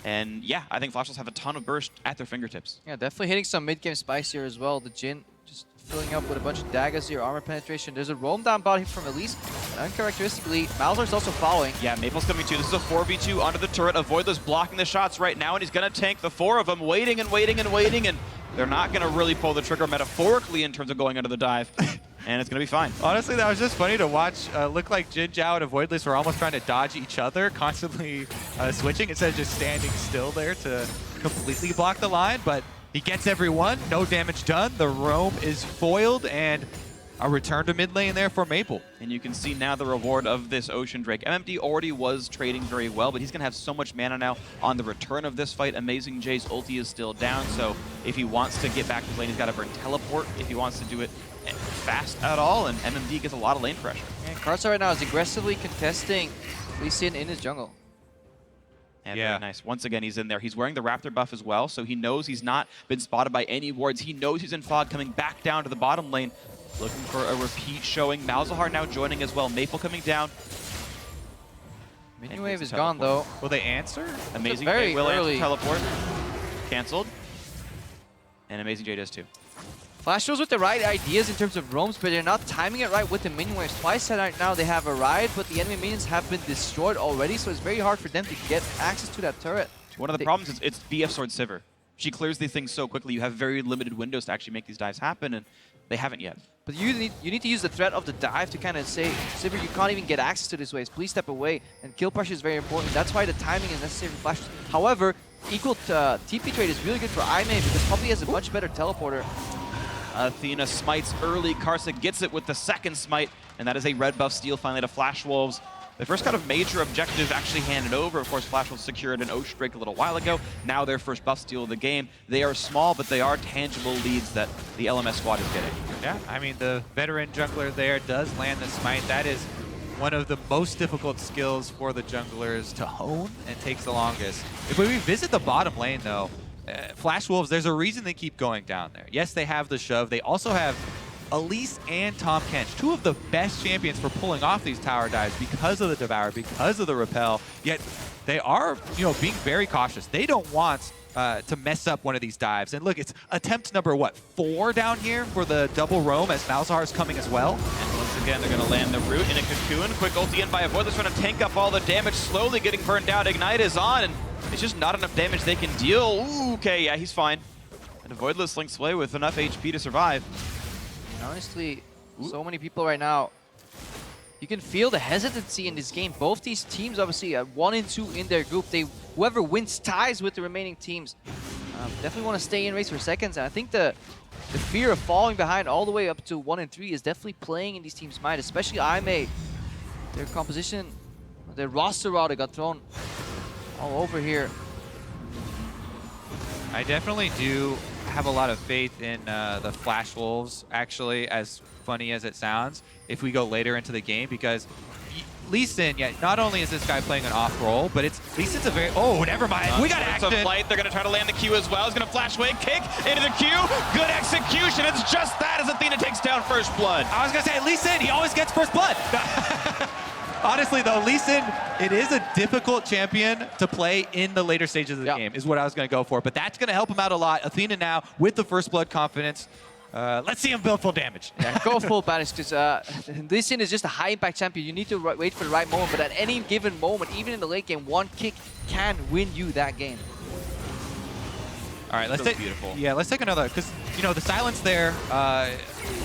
Speaker 11: And yeah, I think Flash Wolves have a ton of burst at their fingertips.
Speaker 13: Yeah, definitely hitting some mid-game spice here as well. The Jhin just filling up with a bunch of daggers here, armor penetration. There's a roam down bot here from Elise. And uncharacteristically, Malzar's also following.
Speaker 11: Yeah, Maple's coming too. This is a 4v2 under the turret. Avoidless blocking the shots right now, and he's going to tank the four of them, waiting and waiting and waiting, and they're not going to really pull the trigger metaphorically in terms of going under the dive. And it's going to be fine.
Speaker 12: Honestly, that was just funny to watch. Look like Jhin, Zhao, and Avoidless were almost trying to dodge each other, constantly switching instead of just standing still there to completely block the line. But he gets everyone, no damage done. The roam is foiled, and a return to mid lane there for Maple.
Speaker 11: And you can see now the reward of this Ocean Drake. MMD already was trading very well, but he's going to have so much mana now on the return of this fight. Amazing J's ulti is still down, so if he wants to get back to lane, he's got to burn teleport if he wants to do it fast at all, and MMD gets a lot of lane pressure.
Speaker 13: And Karsa right now is aggressively contesting Lee Sin in his jungle.
Speaker 11: And very nice. Once again, he's in there. He's wearing the Raptor buff as well, so he knows he's not been spotted by any wards. He knows he's in fog, coming back down to the bottom lane, looking for a repeat showing. Malzahar now joining as well. Maple coming down.
Speaker 13: Minion wave is gone, though.
Speaker 12: Will they answer?
Speaker 11: Amazing
Speaker 13: very
Speaker 11: J will
Speaker 13: early.
Speaker 11: answer teleport. Cancelled. And Amazing J does too.
Speaker 13: Flash Wolves with the right ideas in terms of roams, but they're not timing it right with the minion waves. Twice right now they have arrived, but the enemy minions have been destroyed already, so it's very hard for them to get access to that turret.
Speaker 11: One of the problems is it's BF Sword Sivir. She clears these things so quickly, you have very limited windows to actually make these dives happen, and they haven't yet.
Speaker 13: But you need to use the threat of the dive to kind of say, Sivir, you can't even get access to these waves. Please step away. And kill pressure is very important. That's why the timing is necessary for Flash. However, equal TP trade is really good for Aimee because Poppy has a much better teleporter.
Speaker 11: Athena smites early. Karsa gets it with the second smite, and that is a red buff steal finally to Flash Wolves. The first kind of major objective actually handed over. Of course, Flash Wolves secured an Ocean Drake a little while ago. Now their first buff steal of the game. They are small, but they are tangible leads that the LMS squad is getting.
Speaker 12: Yeah, I mean, the veteran jungler there does land the smite. That is one of the most difficult skills for the junglers to hone and takes the longest. If we revisit the bottom lane, though, Flash Wolves, there's a reason they keep going down there. Yes, they have the shove. They also have Elise and Tahm Kench, two of the best champions for pulling off these tower dives because of the Devour, because of the Repel. Yet they are, being very cautious. They don't want to mess up one of these dives. And look, it's attempt number, 4 down here for the double roam as Malzahar is coming as well.
Speaker 11: And once again, they're going to land the root in a cocoon. Quick ulti in by Avoidless, trying to tank up all the damage, slowly getting burned down. Ignite is on, and it's just not enough damage they can deal. Ooh, okay, yeah, he's fine. And Avoidless links away with enough HP to survive.
Speaker 13: Honestly, so many people right now, you can feel the hesitancy in this game. Both these teams obviously are 1 and 2 in their group. Whoever wins ties with the remaining teams. Definitely want to stay in race for seconds. And I think the fear of falling behind all the way up to 1 and 3 is definitely playing in these teams' mind, especially Aimee. Their composition, their roster router got thrown all over here.
Speaker 12: I definitely do have a lot of faith in the Flash Wolves, actually, as funny as it sounds, if we go later into the game, because Lee Sin, not only is this guy playing an off role, but Lee Sin's a very, never mind, we got action.
Speaker 11: It's a flight, they're going to try to land the Q as well. He's going to flash away, kick into the Q, good execution, it's just that as Athena takes down first blood.
Speaker 12: I was going to say, Lee Sin, he always gets first blood. Honestly, though, Lee Sin, it is a difficult champion to play in the later stages of the game, is what I was going to go for. But that's going to help him out a lot. Athena now with the first blood confidence. Let's see him build full damage.
Speaker 13: Yeah, go full banish, because Lee Sin is just a high-impact champion. You need to wait for the right moment, but at any given moment, even in the late game, one kick can win you that game.
Speaker 12: All right, let's
Speaker 11: so
Speaker 12: take
Speaker 11: beautiful.
Speaker 12: Yeah, let's take another, because the silence there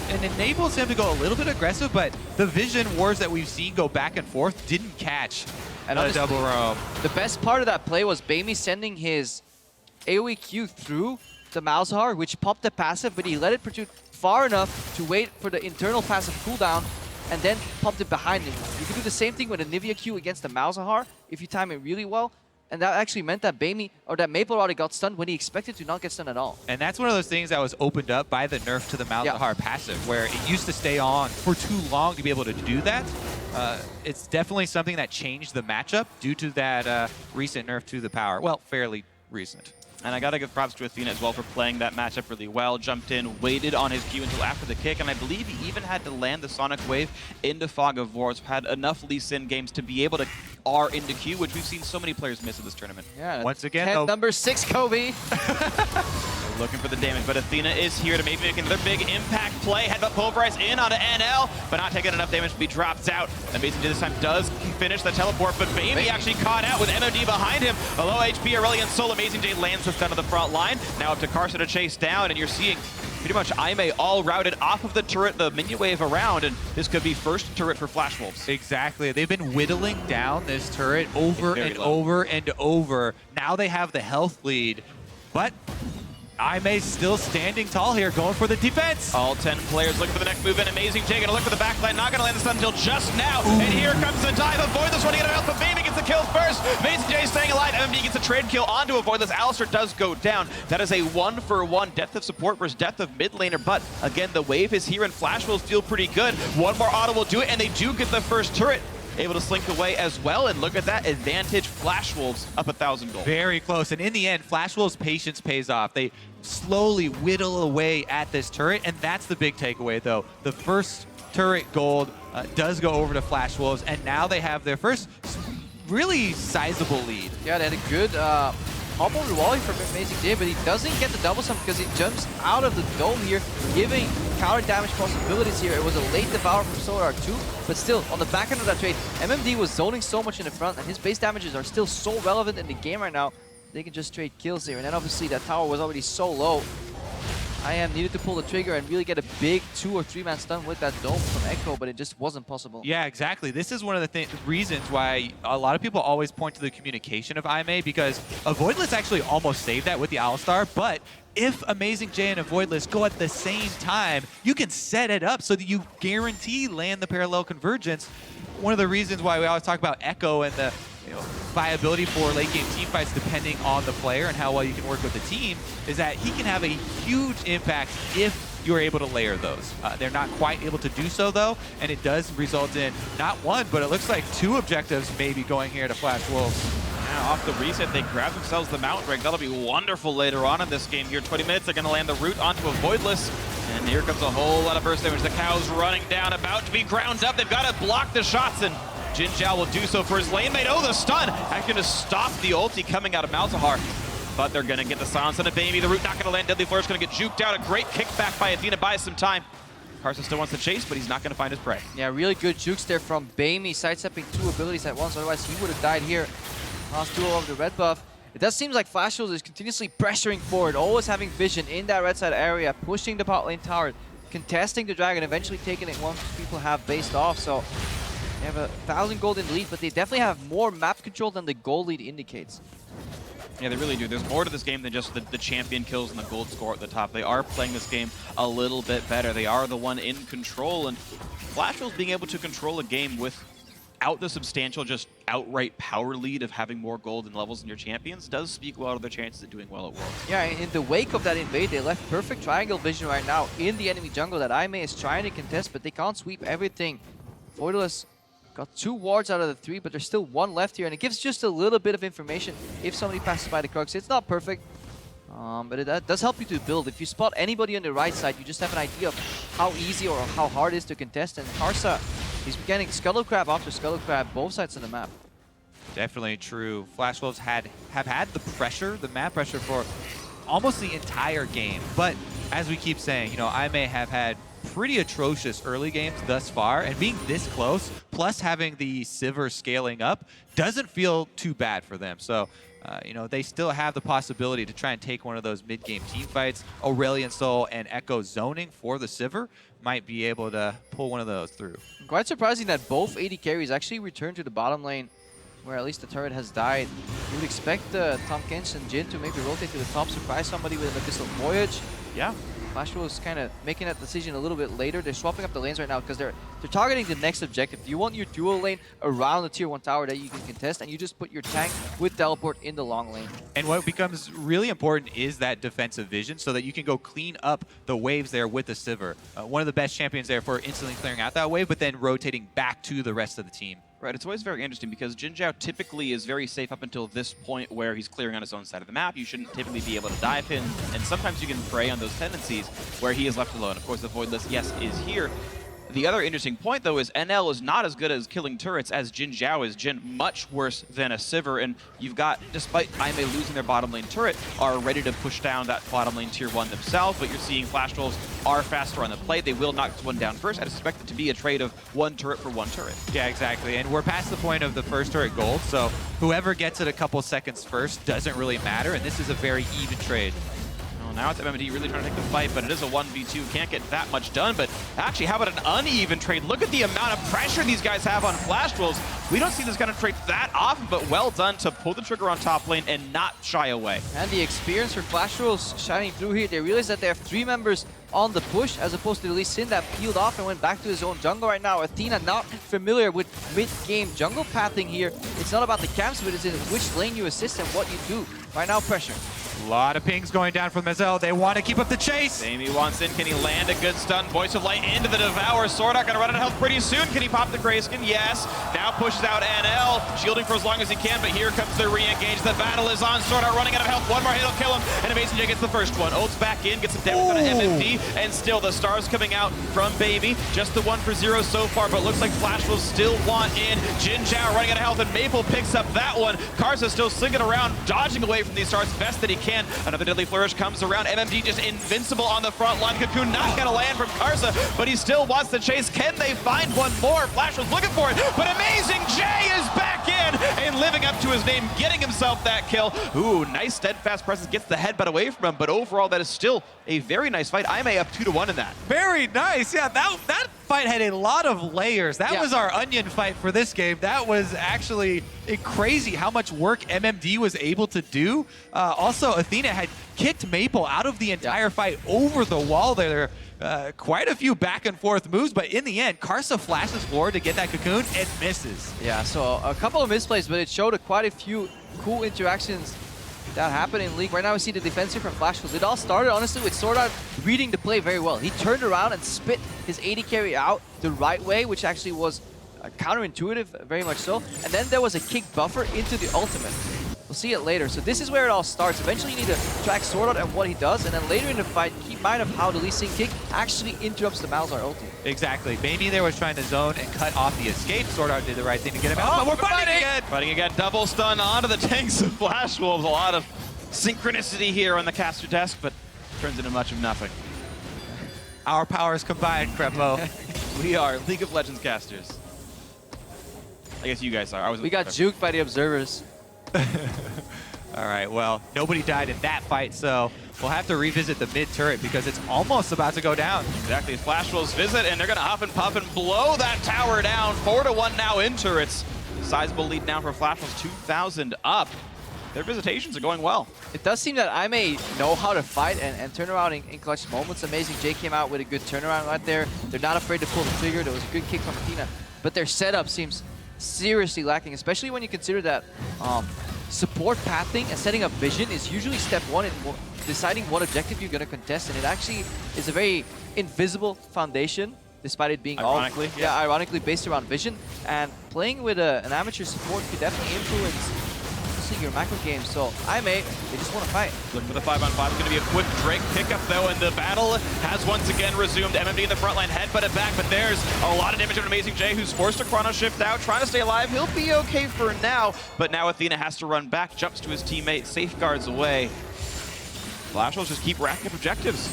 Speaker 12: it enables him to go a little bit aggressive, but the vision wars that we've seen go back and forth didn't catch a double roam.
Speaker 13: The best part of that play was Baimi sending his AoE Q through the Malzahar, which popped the passive, but he let it protrude far enough to wait for the internal passive cooldown. and then pumped it behind him. You can do the same thing with a Nivea Q against the Malzahar if you time it really well. And that actually meant that that Maple already got stunned when he expected to not get stunned at all.
Speaker 12: And that's one of those things that was opened up by the nerf to the Malzahar passive, where it used to stay on for too long to be able to do that. It's definitely something that changed the matchup due to that recent nerf to the power. Well, fairly recent.
Speaker 11: And I got to give props to Athena as well for playing that matchup really well. Jumped in, waited on his Q until after the kick, and I believe he even had to land the Sonic Wave into Fog of War. So had enough Lee Sin games to be able to R into Q, which we've seen so many players miss in this tournament.
Speaker 13: Yeah,
Speaker 12: once again,
Speaker 13: number 6, Kobe.
Speaker 11: Looking for the damage, but Athena is here to maybe make another big impact play. Headbutt Pulverize in onto NL, but not taking enough damage to be dropped out. Amazing J this time does finish the teleport, but Baby actually caught out with MOD behind him. A low HP Aurelion Soul. Amazing J lands this down to the front line. Now up to Karsa to chase down, and you're seeing pretty much Aime all routed off of the turret, the minion wave around, and this could be first turret for Flash Wolves.
Speaker 12: Exactly. They've been whittling down this turret over and over and over. Now they have the health lead, but Aime's still standing tall here, going for the defense.
Speaker 11: All 10 players looking for the next move in. Amazing J gonna look for the backline, not gonna land the stun until just now. Ooh. And here comes the dive. Avoidless running out of but Baby gets the kill first. Amazing J staying alive. MMD gets a trade kill onto Avoidless. Alistar does go down. That is a 1-for-1 death of support versus death of mid laner. But again, the wave is here and Flash will feel pretty good. One more auto will do it, and they do get the first turret. Able to slink away as well, and look at that advantage. Flash Wolves up 1,000 gold.
Speaker 12: Very close, and in the end, Flash Wolves' patience pays off. They slowly whittle away at this turret, and that's the big takeaway, though. The first turret gold does go over to Flash Wolves, and now they have their first really sizable lead.
Speaker 13: Yeah, they had a good hop over volley from Amazing J, but he doesn't get the double sum because he jumps out of the dome here, giving counter damage possibilities here. It was a late devour from Solar 2, but still, on the back end of that trade, MMD was zoning so much in the front, and his base damages are still so relevant in the game right now. They can just trade kills here, and then obviously that tower was already so low. IM needed to pull the trigger and really get a big 2- or 3-man stun with that dome from Echo, but it just wasn't possible.
Speaker 12: Yeah, exactly. This is one of the reasons why a lot of people always point to the communication of Aime, because Avoidless actually almost saved that with the Alistar, but if Amazing J and Avoidless go at the same time, you can set it up so that you guarantee land the parallel convergence. One of the reasons why we always talk about Echo and the viability for late game team fights depending on the player and how well you can work with the team is that he can have a huge impact if you're able to layer those. They're not quite able to do so though, and it does result in not one, but it looks like 2 objectives maybe going here to Flash Wolves.
Speaker 11: Now off the reset, they grab themselves the Mountain Break. That'll be wonderful later on in this game here. 20 minutes, they're gonna land the root onto a Voidless. And here comes a whole lot of burst damage. The Cow's running down, about to be ground up. They've got to block the shots, and Jin Zhao will do so for his lane mate. Oh, the stun! Actually gonna stop the ulti coming out of Malzahar. But they're gonna get the silence on a Baby. The root not gonna land. Deadly Flourish gonna get juked out. A great kickback by Athena, buys some time. Karsa still wants to chase, but he's not gonna find his prey.
Speaker 13: Yeah, really good jukes there from Baby, sidestepping 2 abilities at once, otherwise he would have died here. Last duel of the red buff. It does seem like Flash Wolves is continuously pressuring forward, always having vision in that red side area, pushing the bot lane tower, contesting the dragon, eventually taking it once people have based off. So they have 1,000 gold in the lead, but they definitely have more map control than the gold lead indicates.
Speaker 11: Yeah, they really do. There's more to this game than just the champion kills and the gold score at the top. They are playing this game a little bit better. They are the one in control, and Flash Wolves being able to control a game without the substantial just outright power lead of having more gold and levels in your champions does speak well to their chances of doing well at Worlds.
Speaker 13: Yeah, in the wake of that invade, they left perfect triangle vision right now in the enemy jungle that Aime is trying to contest, but they can't sweep everything. Voidless got 2 wards out of the 3, but there's still 1 left here, and it gives just a little bit of information if somebody passes by the Crux. It's not perfect, but it does help you to build. If you spot anybody on the right side, you just have an idea of how easy or how hard it is to contest, and Karsa, he's getting Scuttle Crab after Scuttle Crab both sides of the map.
Speaker 12: Definitely true. Flash Wolves have had the pressure, the map pressure for almost the entire game, but as we keep saying, I may have had pretty atrocious early games thus far, and being this close, plus having the Sivir scaling up, doesn't feel too bad for them. So, they still have the possibility to try and take one of those mid-game team fights. Aurelion Soul and Echo zoning for the Sivir might be able to pull one of those through.
Speaker 13: Quite surprising that both AD carries actually returned to the bottom lane, where at least the turret has died. You would expect Tom Kench and Jin to maybe rotate to the top, surprise somebody with an Abyssal Voyage.
Speaker 11: Yeah.
Speaker 13: Flash Wolves kind of making that decision a little bit later. They're swapping up the lanes right now because they're targeting the next objective. You want your dual lane around the tier 1 tower that you can contest, and you just put your tank with teleport in the long lane.
Speaker 12: And what becomes really important is that defensive vision so that you can go clean up the waves there with the Sivir. One of the best champions there for instantly clearing out that wave, but then rotating back to the rest of the team.
Speaker 11: Right, it's always very interesting because Jin Zhao typically is very safe up until this point where he's clearing on his own side of the map. You shouldn't typically be able to dive him, and sometimes you can prey on those tendencies where he is left alone. Of course, the Voidless, yes, is here. The other interesting point, though, is NL is not as good as killing turrets as Jin Zhao is. Jin much worse than a Sivir, and you've got, despite IMA losing their bottom lane turret, are ready to push down that bottom lane tier 1 themselves, but you're seeing Flash Wolves are faster on the play. They will knock this one down first. I expect it to be a trade of 1 turret for 1 turret.
Speaker 12: Yeah, exactly. And we're past the point of the first turret gold, so whoever gets it a couple seconds first doesn't really matter, and this is a very even trade.
Speaker 11: Now it's MMD really trying to take the fight, but it is a 1v2. Can't get that much done, but actually, how about an uneven trade? Look at the amount of pressure these guys have on Flash Wolves. We don't see this kind of trade that often, but well done to pull the trigger on top lane and not shy away.
Speaker 13: And the experience for Flash Wolves shining through here. They realize that they have 3 members on the push, as opposed to Lee Sin that peeled off and went back to his own jungle right now. Athena not familiar with mid-game jungle pathing here. It's not about the camps, but it's in which lane you assist and what you do. Right now, pressure.
Speaker 12: A lot of pings going down from Mazel. They want to keep up the chase.
Speaker 11: Amy wants in. Can he land a good stun? Voice of Light into the Devour. Swordart going to run out of health pretty soon. Can he pop the Grayskin? Yes. Now pushes out NL. Shielding for as long as he can, but here comes the re-engage. The battle is on. Swordart running out of health. 1 more hit will kill him. And Amazing J gets the first one. Ults back in. Gets some damage on MMD. And still the stars coming out from Baby. Just the 1 for 0 so far, but looks like Flash will still want in. Jin Zhao running out of health, and Maple picks up that one. Karsa still slinging around, dodging away from these stars best that he can. Another deadly flourish comes around. MMD just invincible on the front line. Cocoon not gonna land from Karsa, but he still wants the chase. Can they find one more? Flash was looking for it, but Amazing J is back in and living up to his name, getting himself that kill. Ooh, nice steadfast presence, gets the headbutt away from him, but overall that is still a very nice fight. IMA up 2-1 in that.
Speaker 12: Very nice. Yeah, that fight had a lot of layers. That was our onion fight for this game. That was actually crazy how much work MMD was able to do. Also, Athena had kicked Maple out of the entire fight over the wall there. Quite a few back and forth moves, but in the end, Karsa flashes forward to get that cocoon and misses.
Speaker 13: Yeah, so a couple of misplays, but it showed quite a few cool interactions that happened in League. Right now we see the defensive from Flash Wolves. It all started, honestly, with Swordart reading the play very well. He turned around and spit his AD carry out the right way, which actually was counterintuitive, very much so. And then there was a kick buffer into the ultimate. We'll see it later. So this is where it all starts. Eventually you need to track Swordart and what he does, and then later in the fight, keep in mind of how the Lee Sin kick actually interrupts the Malzahar ulti.
Speaker 12: Exactly. Baby there was trying to zone and cut off the escape. Swordart did the right thing to get him out, but we're fighting again!
Speaker 11: Fighting again, double stun onto the tanks of Flash Wolves. A lot of synchronicity here on the caster desk, but turns into much of nothing.
Speaker 12: Our powers combined, Crepo.
Speaker 11: We are League of Legends casters. I guess you guys are.
Speaker 13: We got juked by the observers.
Speaker 12: All right, well, nobody died in that fight, so we'll have to revisit the mid turret because it's almost about to go down.
Speaker 11: Exactly, Flash Wolves visit, and they're going to huff and puff and blow that tower down. 4-1 now in turrets. Sizable lead now for Flash Wolves, 2,000 up. Their visitations are going well.
Speaker 13: It does seem that I may know how to fight and turn around in clutch moments. Amazing J came out with a good turnaround right there. They're not afraid to pull the trigger. There was a good kick from Athena, but their setup seems seriously lacking, especially when you consider that support pathing and setting up vision is usually step 1 in deciding what objective you're going to contest, and it actually is a very invisible foundation, despite it being
Speaker 11: ironically,
Speaker 13: ironically based around vision. And playing with an amateur support could definitely influence your macro game. So they just want to fight.
Speaker 11: Looking for the 5-on-5. It's going to be a quick Drake pickup though, and the battle has once again resumed. MMD in the front line, headbutted back, but there's a lot of damage on Amazing J, who's forced to chrono shift out, trying to stay alive. He'll be okay for now, but now Athena has to run back, jumps to his teammate, safeguards away. Flash Wolves just keep racking up objectives.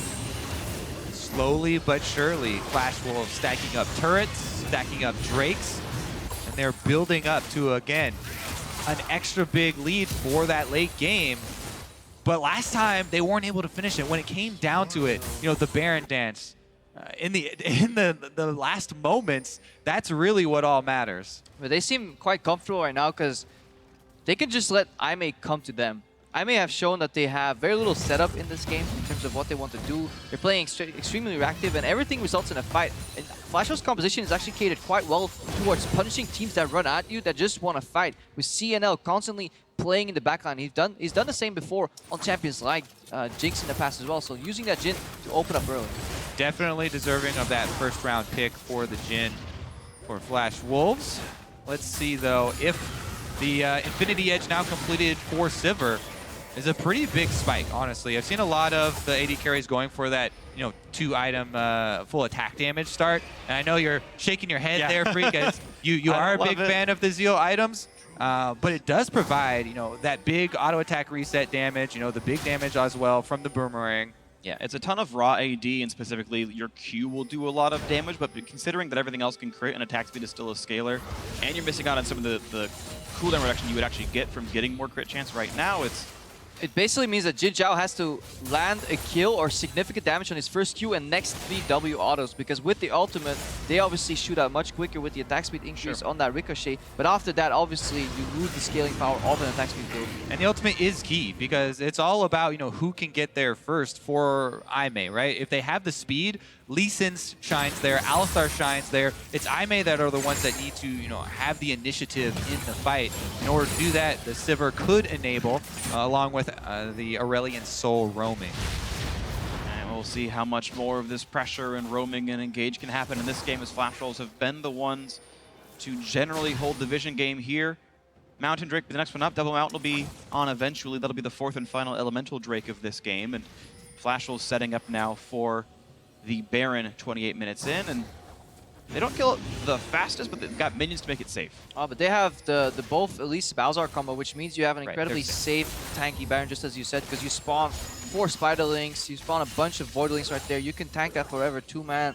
Speaker 12: Slowly but surely, Flash Wolves stacking up turrets, stacking up Drakes, and they're building up to, again, an extra big lead for that late game. But last time they weren't able to finish it. When it came down to it, you know, the Baron dance in the last moments, that's really what all matters.
Speaker 13: But they seem quite comfortable right now because they can just let IMA come to them. I may have shown that they have very little setup in this game in terms of what they want to do. They're playing extremely reactive, and everything results in a fight. And Flashow's composition is actually catered quite well towards punishing teams that run at you, that just want to fight. With CNL constantly playing in the backline. He's done the same before on Champions League, Jinx in the past as well. So using that Jhin to open up early.
Speaker 12: Definitely deserving of that first round pick for the Jhin for Flash Wolves. Let's see though if the Infinity Edge now completed for Sivir is a pretty big spike, honestly. I've seen a lot of the AD carries going for that, 2-item full attack damage start. And I know you're shaking your head there, Freak, as you are a big fan of the Zeal items. But it does provide, that big auto attack reset damage, the big damage as well from the boomerang.
Speaker 11: Yeah, it's a ton of raw AD, and specifically your Q will do a lot of damage, but considering that everything else can crit and attack speed is still a scalar, and you're missing out on some of the cooldown reduction you would actually get from getting more crit chance right now,
Speaker 13: it basically means that Jin Zhao has to land a kill or significant damage on his first Q and next 3 W autos, because with the ultimate, they obviously shoot out much quicker with the attack speed increase on that ricochet. But after that, obviously, you lose the scaling power of an attack speed build.
Speaker 12: And the ultimate is key, because it's all about, who can get there first for Aimee, right? If they have the speed, Lee Sin shines there, Alistar shines there. It's Aimee that are the ones that need to, have the initiative in the fight. In order to do that, the Sivir could enable, along with the Aurelion Soul roaming.
Speaker 11: And we'll see how much more of this pressure and roaming and engage can happen in this game, as Flash Wolves have been the ones to generally hold the vision game here. Mountain Drake, the next one up. Double Mountain will be on eventually. That'll be the 4th and final Elemental Drake of this game. And Flash Wolves setting up now for the Baron 28 minutes in. And they don't kill it the fastest, but they've got minions to make it safe.
Speaker 13: Oh, but they have the both Elise Balzar combo, which means you have an incredibly safe, tanky Baron, just as you said, because you spawn 4 Spiderlings, you spawn a bunch of Voidlings right there. You can tank that forever, 2-man.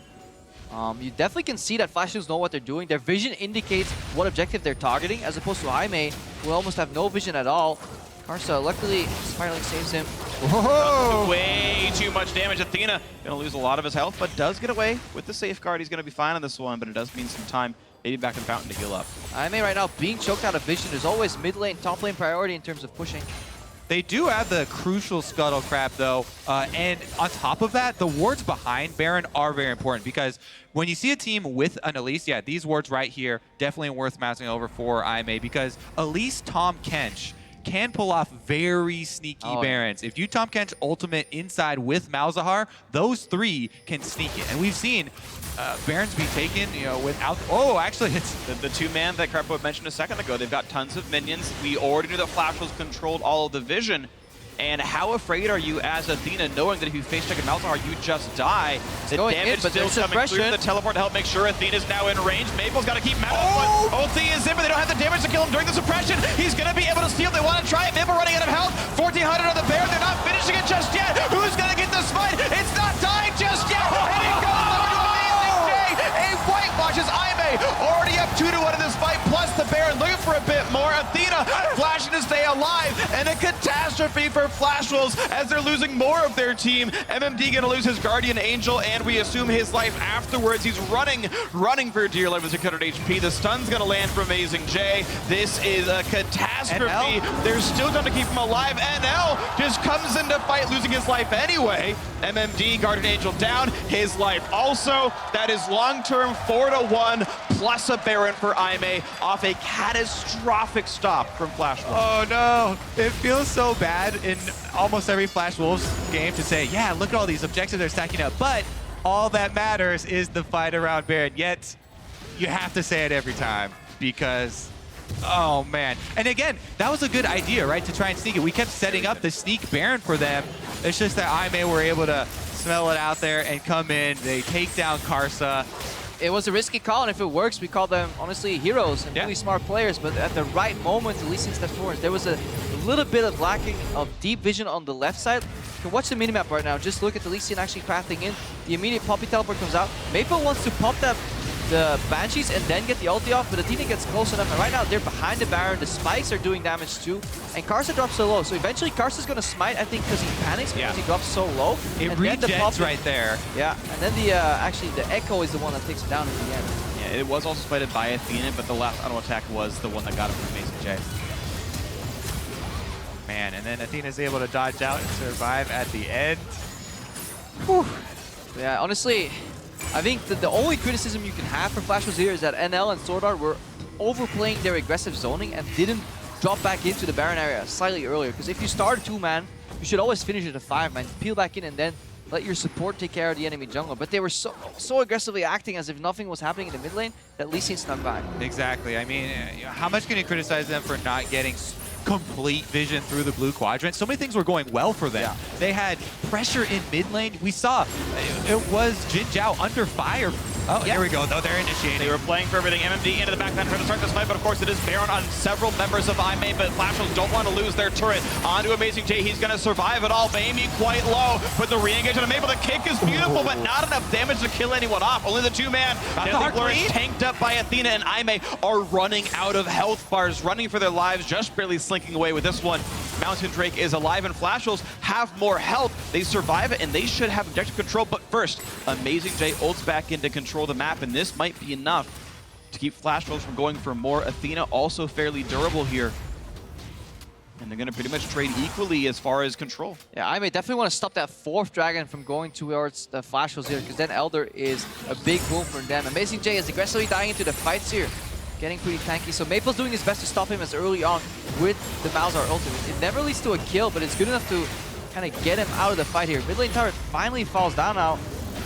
Speaker 13: You definitely can see that Flash Wolves know what they're doing. Their vision indicates what objective they're targeting, as opposed to Aimee, who almost have no vision at all. Karsa, luckily, Spiderling saves him.
Speaker 11: Whoa! Way too much damage. Athena gonna lose a lot of his health, but does get away with the safeguard. He's gonna be fine on this one, but it does mean some time, maybe back in Fountain to heal up.
Speaker 13: Aimee right now being choked out of vision. There's always mid lane, top lane priority in terms of pushing.
Speaker 12: They do have the crucial Scuttle Crab, though, and on top of that, the wards behind Baron are very important, because when you see a team with an Elise, yeah, these wards right here, definitely worth mousing over for Aimee, because Elise Tahm Kench can pull off very sneaky Barons. If you Tahm Kench ultimate inside with Malzahar, those 3 can sneak it. And we've seen Barons be taken, without... Oh, actually, it's...
Speaker 11: The 2-man that Karpo mentioned a second ago, they've got tons of minions. We already knew that Flash was controlled all of the vision. And how afraid are you as Athena, knowing that if you face check a Malzahar, you just die? The damage still coming through. The teleport to help make sure Athena's now in range. Maple's got to keep Matt on foot. Ulti is in, but they don't have the damage to kill him during the suppression. He's going to be able to steal. They want to try it. Maple running out of health. 1400 on the Baron. They're not finishing it just yet. Who's going to get the smite? It's not dying just yet. And it goes over to Amazing Jay. A whitewashes Aimee. Already up 2-1 in this fight, plus the Baron looking for a bit more. Athena flashing to stay alive, and a catastrophe for Flash Wolves as they're losing more of their team. MMD gonna lose his Guardian Angel, and we assume his life afterwards. He's running for dear life with 600 HP. The stun's gonna land for Amazing Jay. This is a catastrophe. They're still gonna keep him alive. NL just comes into fight, losing his life anyway. MMD, Guardian Angel down, his life also. That is long-term 4-1, plus a Baron for Aimee off a catastrophic stop from Flash Wolves.
Speaker 12: Oh no, it feels so bad in almost every Flash Wolves game to say, yeah, look at all these objectives they're stacking up, but all that matters is the fight around Baron. Yet, you have to say it every time, because, oh man. And again, that was a good idea, right, to try and sneak it. We kept setting up the sneak Baron for them. It's just that Aimee were able to smell it out there and come in. They take down Karsa.
Speaker 13: It was a risky call, and if it works, we call them, honestly, heroes and really smart players. But at the right moment, at least in step forward, there was a little bit of lacking of deep vision on the left side. You can watch the minimap right now. Just look at the Lee Sin actually pathing in. The immediate Poppy teleport comes out. Maple wants to pop the Banshees and then get the ulti off, but Athena gets close enough. And right now, they're behind the Baron. The spikes are doing damage too. And Karsa drops so low. So eventually, Karsa's going to smite, I think, because he panics because he drops so low.
Speaker 12: It regens right there.
Speaker 13: Yeah, and then actually the Echo is the one that takes it down in the end.
Speaker 11: Yeah, it was also spited by Athena, but the last auto attack was the one that got him from Amazing Jay.
Speaker 12: Man, and then Athena's able to dodge out and survive at the end.
Speaker 13: Whew. Yeah, honestly, I think that the only criticism you can have for Flash Wolves here is that NL and Swordart were overplaying their aggressive zoning and didn't drop back into the Baron area slightly earlier. Because if you start a 2-man, you should always finish it a 5-man, peel back in and then let your support take care of the enemy jungle. But they were so aggressively acting as if nothing was happening in the mid lane that Lee Sin snuck back.
Speaker 12: Exactly. I mean, how much can you criticize them for not getting complete vision through the blue quadrant? So many things were going well for them. Yeah. They had pressure in mid lane. We saw it was Jin Zhao under fire. Oh, yeah. Here we go, though. They're initiating.
Speaker 11: They were playing for everything. MMD into the backline trying to start this fight, but of course it is Baron on several members of iMain, but Flash Wolves don't want to lose their turret. On to Amazing J. He's going to survive it all. Baimi quite low, but the re-engage on Mabel. The kick is beautiful, but not enough damage to kill anyone off. Only the 2-man. Deadly Flourish tanked up by Athena, and iMain are running out of health bars, running for their lives, just barely slinking away with this one. Mountain Drake is alive, and Flash Wolves have more health. They survive it, and they should have objective control. But first, Amazing J ults back in to control the map, and this might be enough to keep Flash Wolves from going for more. Athena also fairly durable here. And they're going to pretty much trade equally as far as control.
Speaker 13: Yeah, I may definitely want to stop that 4th dragon from going towards the Flash Wolves here, because then Elder is a big boom for them. Amazing J is aggressively dying into the fights here, getting pretty tanky. So Maple's doing his best to stop him as early on with the Malzahar ultimate. It never leads to a kill, but it's good enough to kind of get him out of the fight here. Mid lane turret finally falls down now.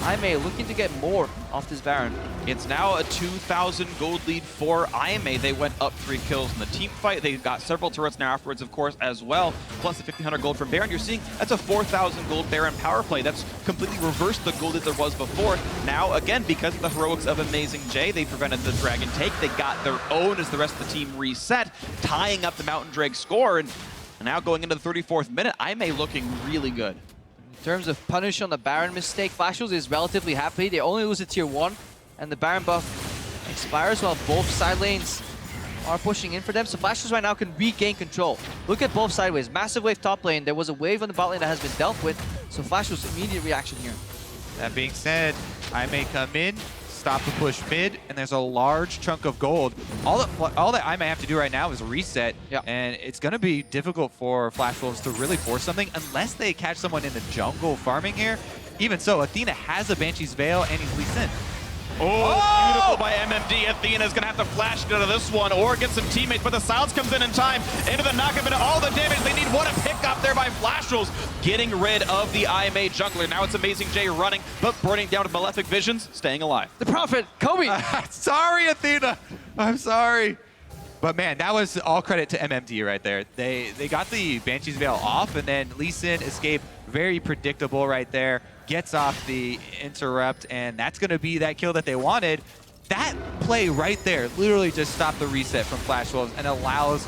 Speaker 13: IMA looking to get more off this Baron.
Speaker 11: It's now a 2,000 gold lead for IMA. They went up 3 kills in the team fight. They got several turrets now afterwards, of course, as well. Plus the 1,500 gold from Baron. You're seeing that's a 4,000 gold Baron power play. That's completely reversed the gold that there was before. Now, again, because of the heroics of Amazing J, they prevented the Dragon take. They got their own as the rest of the team reset, tying up the Mountain Drake score. And now going into the 34th minute, IMA looking really good.
Speaker 13: In terms of punish on the Baron mistake, Flash Wolves is relatively happy. They only lose a tier 1, and the Baron buff expires while both side lanes are pushing in for them. So Flash Wolves right now can regain control. Look at both sideways. Massive wave top lane. There was a wave on the bot lane that has been dealt with. So Flash Wolves immediate reaction here.
Speaker 12: That being said, I may come in, stop the push mid, and there's a large chunk of gold. All that I may have to do right now is reset, and it's going to be difficult for Flash Wolves to really force something unless they catch someone in the jungle farming here. Even so, Athena has a Banshee's Veil, and he's Lee Sin.
Speaker 11: Oh, beautiful by MMD. Athena's going to have to flash out of this one or get some teammates, but the silence comes in time. Into the knockup and all the damage they need. What a pick up there by Flash Wolves, getting rid of the IMA jungler. Now it's Amazing J running, but burning down with Malefic Visions, staying alive.
Speaker 13: The Prophet, Kobe!
Speaker 12: Sorry, Athena. I'm sorry. But man, that was all credit to MMD right there. They got the Banshee's Veil off, and then Lee Sin escaped very predictable right there. Gets off the interrupt, and that's going to be that kill that they wanted. That play right there literally just stopped the reset from Flash Wolves and allows,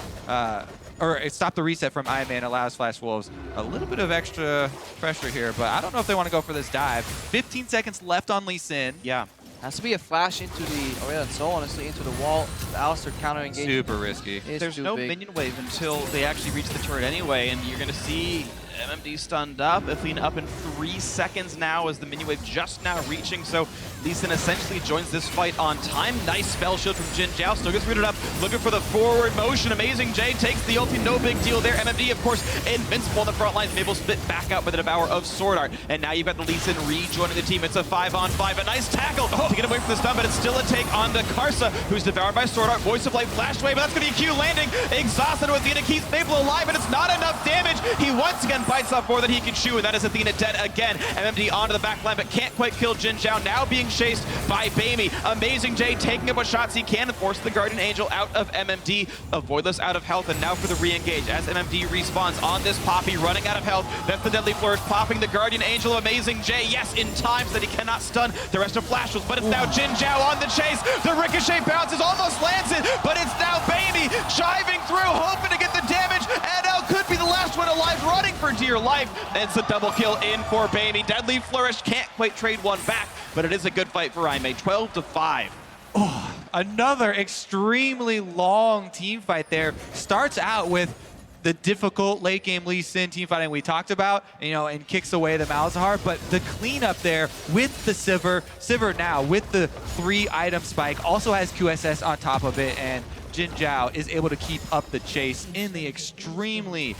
Speaker 12: or it stopped the reset from IMA and allows Flash Wolves a little bit of extra pressure here, but I don't know if they want to go for this dive. 15 seconds left on Lee Sin.
Speaker 11: Yeah.
Speaker 13: Has to be a flash into the Aurelia and Soul, honestly, into the wall. The Alistar counter engagement.
Speaker 12: Super risky.
Speaker 11: There's no minion wave until they actually reach the turret anyway, and you're going to see MMD stunned up. Athena up in 3 seconds now as the minion wave just now reaching, so Lee Sin essentially joins this fight on time. Nice spell shield from Jin Zhao, still gets rooted up, looking for the forward motion. Amazing J takes the ulti, no big deal there. MMD, of course, invincible on the front lines, able to split back out with a Devour of Sword Art. And now you've got the Lee Sin rejoining the team. It's a 5-on-5, a nice tackle to get away from the stun, but it's still a take on the Karsa, who's devoured by Sword Art. Voice of Light flashed away, but that's going to be Q landing. Exhausted with Athena, keeps Maple alive, but it's not enough damage. He once again bites off more than he can chew, and that is Athena dead again. MMD onto the back line, but can't quite kill Jin Zhao, now being chased by Baimi. Amazing J taking up what shots he can and force the Guardian Angel out of MMD. A Voidless out of health, and now for the re-engage as MMD respawns on this Poppy, running out of health. That's the Deadly Flourish, popping the Guardian Angel. Amazing J, yes, in time so that he cannot stun the rest of Flash Wolves, but it's now Jin Zhao on the chase. The ricochet bounces, almost lands it, but it's now Baimi driving through, hoping to get the damage. NL could be the last one alive, running for dear life. It's a double kill in for Baimi. Deadly Flourish can't quite trade one back, but it is a good fight for IMA. 12-5.
Speaker 12: Oh, another extremely long team fight there. Starts out with the difficult late game Lee Sin team fighting we talked about, and kicks away the Malzahar, but the cleanup there with the Sivir now with the 3-item spike, also has QSS on top of it, and Jin Zhao is able to keep up the chase in the extremely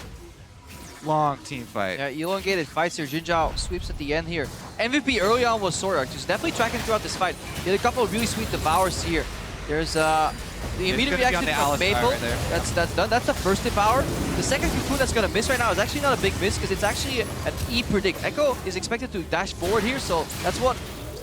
Speaker 12: long team fight.
Speaker 13: Yeah, elongated fights here. Jin Zhao sweeps at the end here. MVP early on was Sword Art, just definitely tracking throughout this fight. He had a couple of really sweet devours here. There's the immediate reaction from Maple.
Speaker 12: Right there.
Speaker 13: That's done. That's the first devour. The second cocoon that's gonna miss right now is actually not a big miss because it's actually an E predict. Echo is expected to dash forward here, so that's what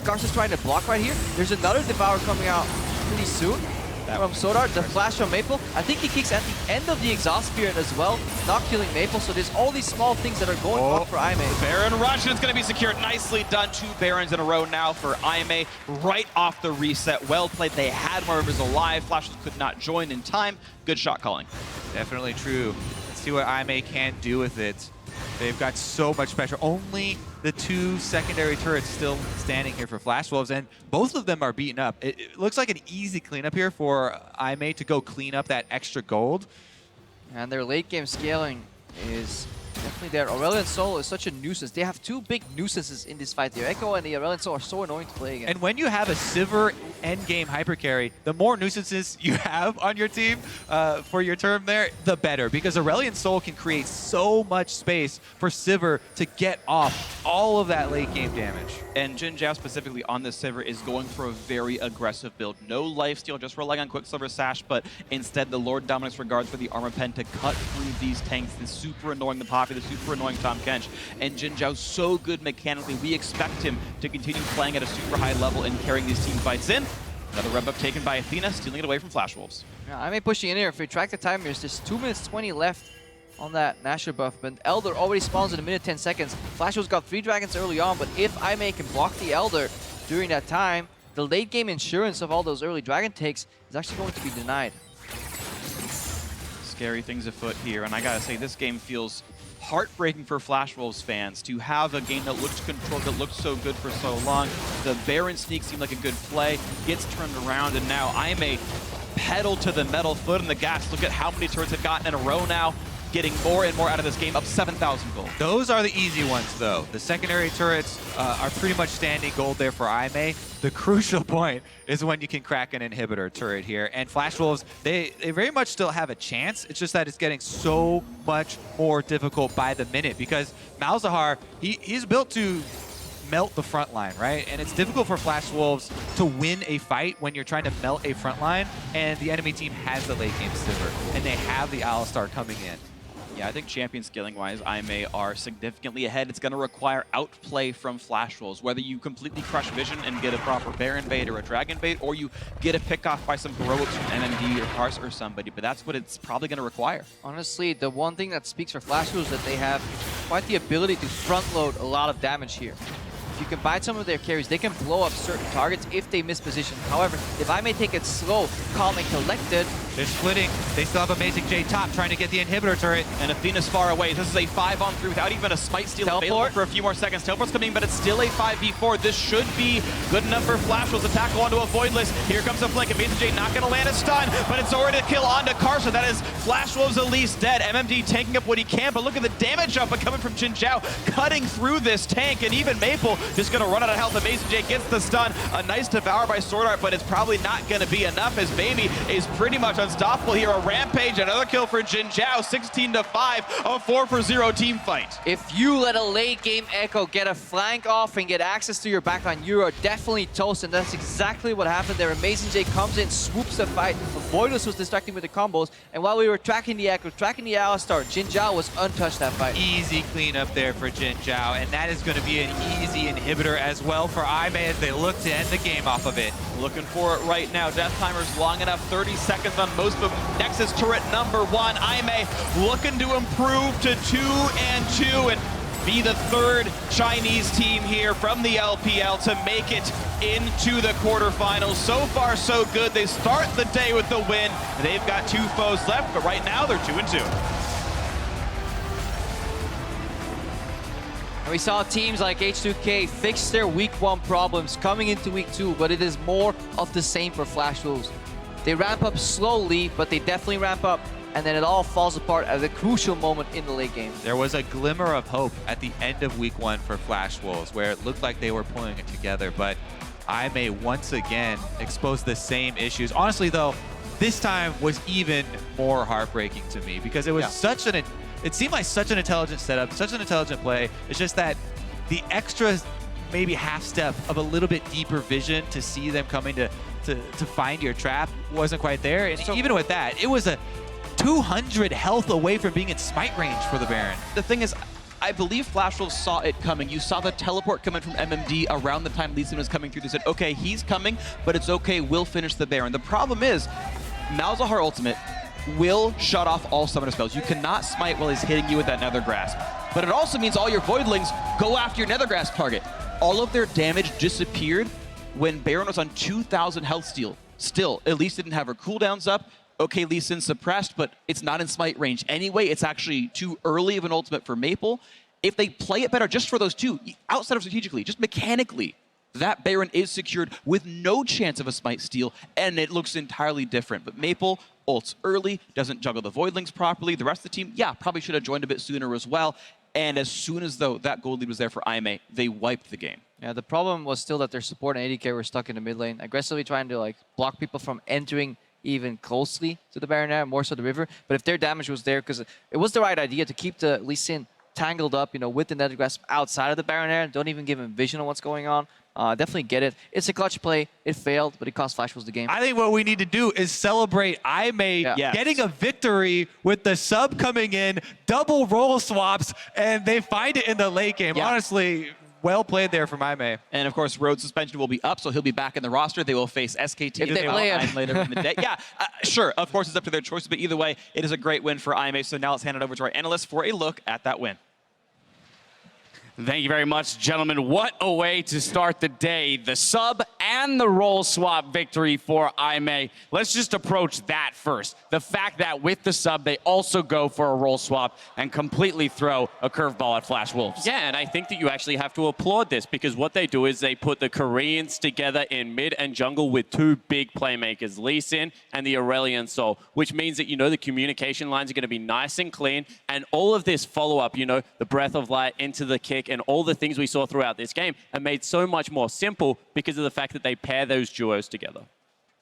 Speaker 13: Garza's trying to block right here. There's another devour coming out pretty soon from Sword. The flash from Maple. I think he kicks at the end of the exhaust period as well, not killing Maple. So there's all these small things that are going on for Aime.
Speaker 11: Baron rush, and it's going to be secured. Nicely done. 2 Barons in a row now for Aime. Right off the reset. Well played. They had more members alive. Flashes could not join in time. Good shot calling.
Speaker 12: Definitely true. Let's see what Aime can do with it. They've got so much pressure. Only the 2 secondary turrets still standing here for Flash Wolves, and both of them are beaten up. It looks like an easy cleanup here for Aime to go clean up that extra gold.
Speaker 13: And their late game scaling is definitely there. Aurelion Sol is such a nuisance. They have 2 big nuisances in this fight. The Echo and the Aurelion Sol are so annoying to play against.
Speaker 12: And when you have a Sivir endgame hypercarry, the more nuisances you have on your team for your term there, the better. Because Aurelion Sol can create so much space for Sivir to get off all of that late game damage.
Speaker 11: And Jin Zhao specifically on this Sivir is going for a very aggressive build. No lifesteal, just relying on Quicksilver Sash, but instead the Lord Dominic's regards for the Armor Pen to cut through these tanks. It's super annoying the Poppy, the super annoying Tahm Kench. And Jin Zhao's so good mechanically, we expect him to continue playing at a super high level and carrying these team fights in. Another rev up taken by Athena, stealing it away from Flash Wolves.
Speaker 13: Yeah, Aime pushing in here. If we track the timers, there's 2 minutes 20 left on that Nashor buff, but Elder already spawns in 1 minute 10 seconds. Flash Wolves got 3 dragons early on, but if Aime can block the Elder during that time, the late game insurance of all those early dragon takes is actually going to be denied.
Speaker 11: Scary things afoot here, and I gotta say, this game feels heartbreaking for Flash Wolves fans to have a game that looked controlled, that looked so good for so long. The Baron sneak seemed like a good play, gets turned around, and now Aime pedal to the metal, foot in the gas. Look at how many turrets they've gotten in a row now, getting more and more out of this game, up 7,000 gold.
Speaker 12: Those are the easy ones, though. The secondary turrets are pretty much standing gold there for Aime. The crucial point is when you can crack an inhibitor turret here. And Flash Wolves, they very much still have a chance. It's just that it's getting so much more difficult by the minute because Malzahar, he's built to melt the front line, right? And it's difficult for Flash Wolves to win a fight when you're trying to melt a front line and the enemy team has the late game Sivir and they have the Alistar coming in.
Speaker 11: Yeah, I think champion scaling-wise, Aime are significantly ahead. It's going to require outplay from Flash Wolves, whether you completely crush Vision and get a proper Baron bait or a Dragon bait, or you get a pick-off by some heroics from MMD or Karsa or somebody, but that's what it's probably going to require.
Speaker 13: Honestly, the one thing that speaks for Flash Wolves is that they have quite the ability to front-load a lot of damage here. If you combine some of their carries, they can blow up certain targets if they miss position. However, if Aime take it slow, calm, and collected,
Speaker 12: they're splitting. They still have Amazing J top trying to get the inhibitor turret.
Speaker 11: And Athena's far away. This is a 5-on-3 without even a smite steal available for a few more seconds. Teleport's coming, but it's still a 5v4. This should be good enough for Flash Wolves to tackle onto a Voidless. Here comes a flank. Amazing J not going to land a stun, but it's already a kill onto Karsa. That is Flash Wolves Elise dead. MMD taking up what he can, but look at the damage up coming from Jin Zhao, cutting through this tank, and even Maple just going to run out of health. Amazing J gets the stun. A nice devour by Sword Art, but it's probably not going to be enough as Baby is pretty much unstoppable here. A rampage, another kill for Jin Zhao, 16-5, a 4-for-0 team fight.
Speaker 13: If you let a late game Echo get a flank off and get access to your backline, you are definitely toast, and that's exactly what happened there. Amazing J comes in, swoops the fight. Voidless was distracting with the combos, and while we were tracking the Echo, tracking the Alistar, Jin Zhao was untouched that fight.
Speaker 12: Easy cleanup there for Jin Zhao, and that is going to be an easy inhibitor as well for Aime as they look to end the game off of it.
Speaker 11: Looking for it right now. Death timer's long enough, 30 seconds on most of them. Nexus turret number 1. Aime looking to improve to 2-2 and be the 3rd Chinese team here from the LPL to make it into the quarterfinals. So far, so good. They start the day with the win. They've got 2 foes left, but right now they're 2-2.
Speaker 13: And we saw teams like H2K fix their week 1 problems coming into week 2, but it is more of the same for Flash Wolves. They ramp up slowly, but they definitely ramp up, and then it all falls apart at a crucial moment in the late game.
Speaker 12: There was a glimmer of hope at the end of week 1 for Flash Wolves, where it looked like they were pulling it together, but Aime once again exposed the same issues. Honestly, though, this time was even more heartbreaking to me because it was such an it seemed like such an intelligent setup, such an intelligent play. It's just that the extra maybe half step of a little bit deeper vision to see them coming to find your trap wasn't quite there. And even with that, it was a 200 health away from being in smite range for the Baron.
Speaker 11: The thing is, I believe Flash Wolves saw it coming. You saw the teleport coming from MMD around the time Lee Sin was coming through. They said, okay, he's coming, but it's okay, we'll finish the Baron. The problem is, Malzahar ultimate will shut off all summoner spells. You cannot smite while he's hitting you with that Nether Grasp. But it also means all your Voidlings go after your Nether Grasp target. All of their damage disappeared when Baron was on 2,000 health steal. Still, Elise didn't have her cooldowns up. Okay, Lee Sin suppressed, but it's not in smite range anyway. It's actually too early of an ultimate for Maple. If they play it better just for those two, outside of strategically, just mechanically, that Baron is secured with no chance of a smite steal, and it looks entirely different. But Maple ults early, doesn't juggle the Voidlings properly. The rest of the team, yeah, probably should have joined a bit sooner as well. And as soon as though that gold lead was there for IMA, they wiped the game.
Speaker 13: Yeah, the problem was still that their support and AD were stuck in the mid lane, aggressively trying to like block people from entering even closely to the Baron area, more so the river. But if their damage was there, because it was the right idea to keep the Lee Sin tangled up, you know, with the Nether Grasp outside of the Baron area, don't even give him vision on what's going on. Definitely get it. It's a clutch play. It failed, but it cost Flash Wolves the game.
Speaker 12: I think what we need to do is celebrate IMA getting a victory with the sub coming in, double role swaps, and they find it in the late game. Honestly, well played there from IMA.
Speaker 11: And of course, Rhodes' suspension will be up, so he'll be back in the roster. They will face SKT if they play him later in the day. Sure, of course, it's up to their choices, but either way, it is a great win for IMA. So now let's hand it over to our analyst for a look at that win.
Speaker 7: Thank you very much, gentlemen. What a way to start the day. The sub and the role swap victory for IMA. Let's just approach that first. The fact that with the sub, they also go for a role swap and completely throw a curveball at Flash Wolves.
Speaker 8: Yeah, and I think that you actually have to applaud this because what they do is they put the Koreans together in mid and jungle with two big playmakers, Lee Sin and the Aurelion Sol, which means that, you know, the communication lines are going to be nice and clean, and all of this follow-up, you know, the Breath of Light into the kick and all the things we saw throughout this game are made so much more simple because of the fact that they pair those duos together.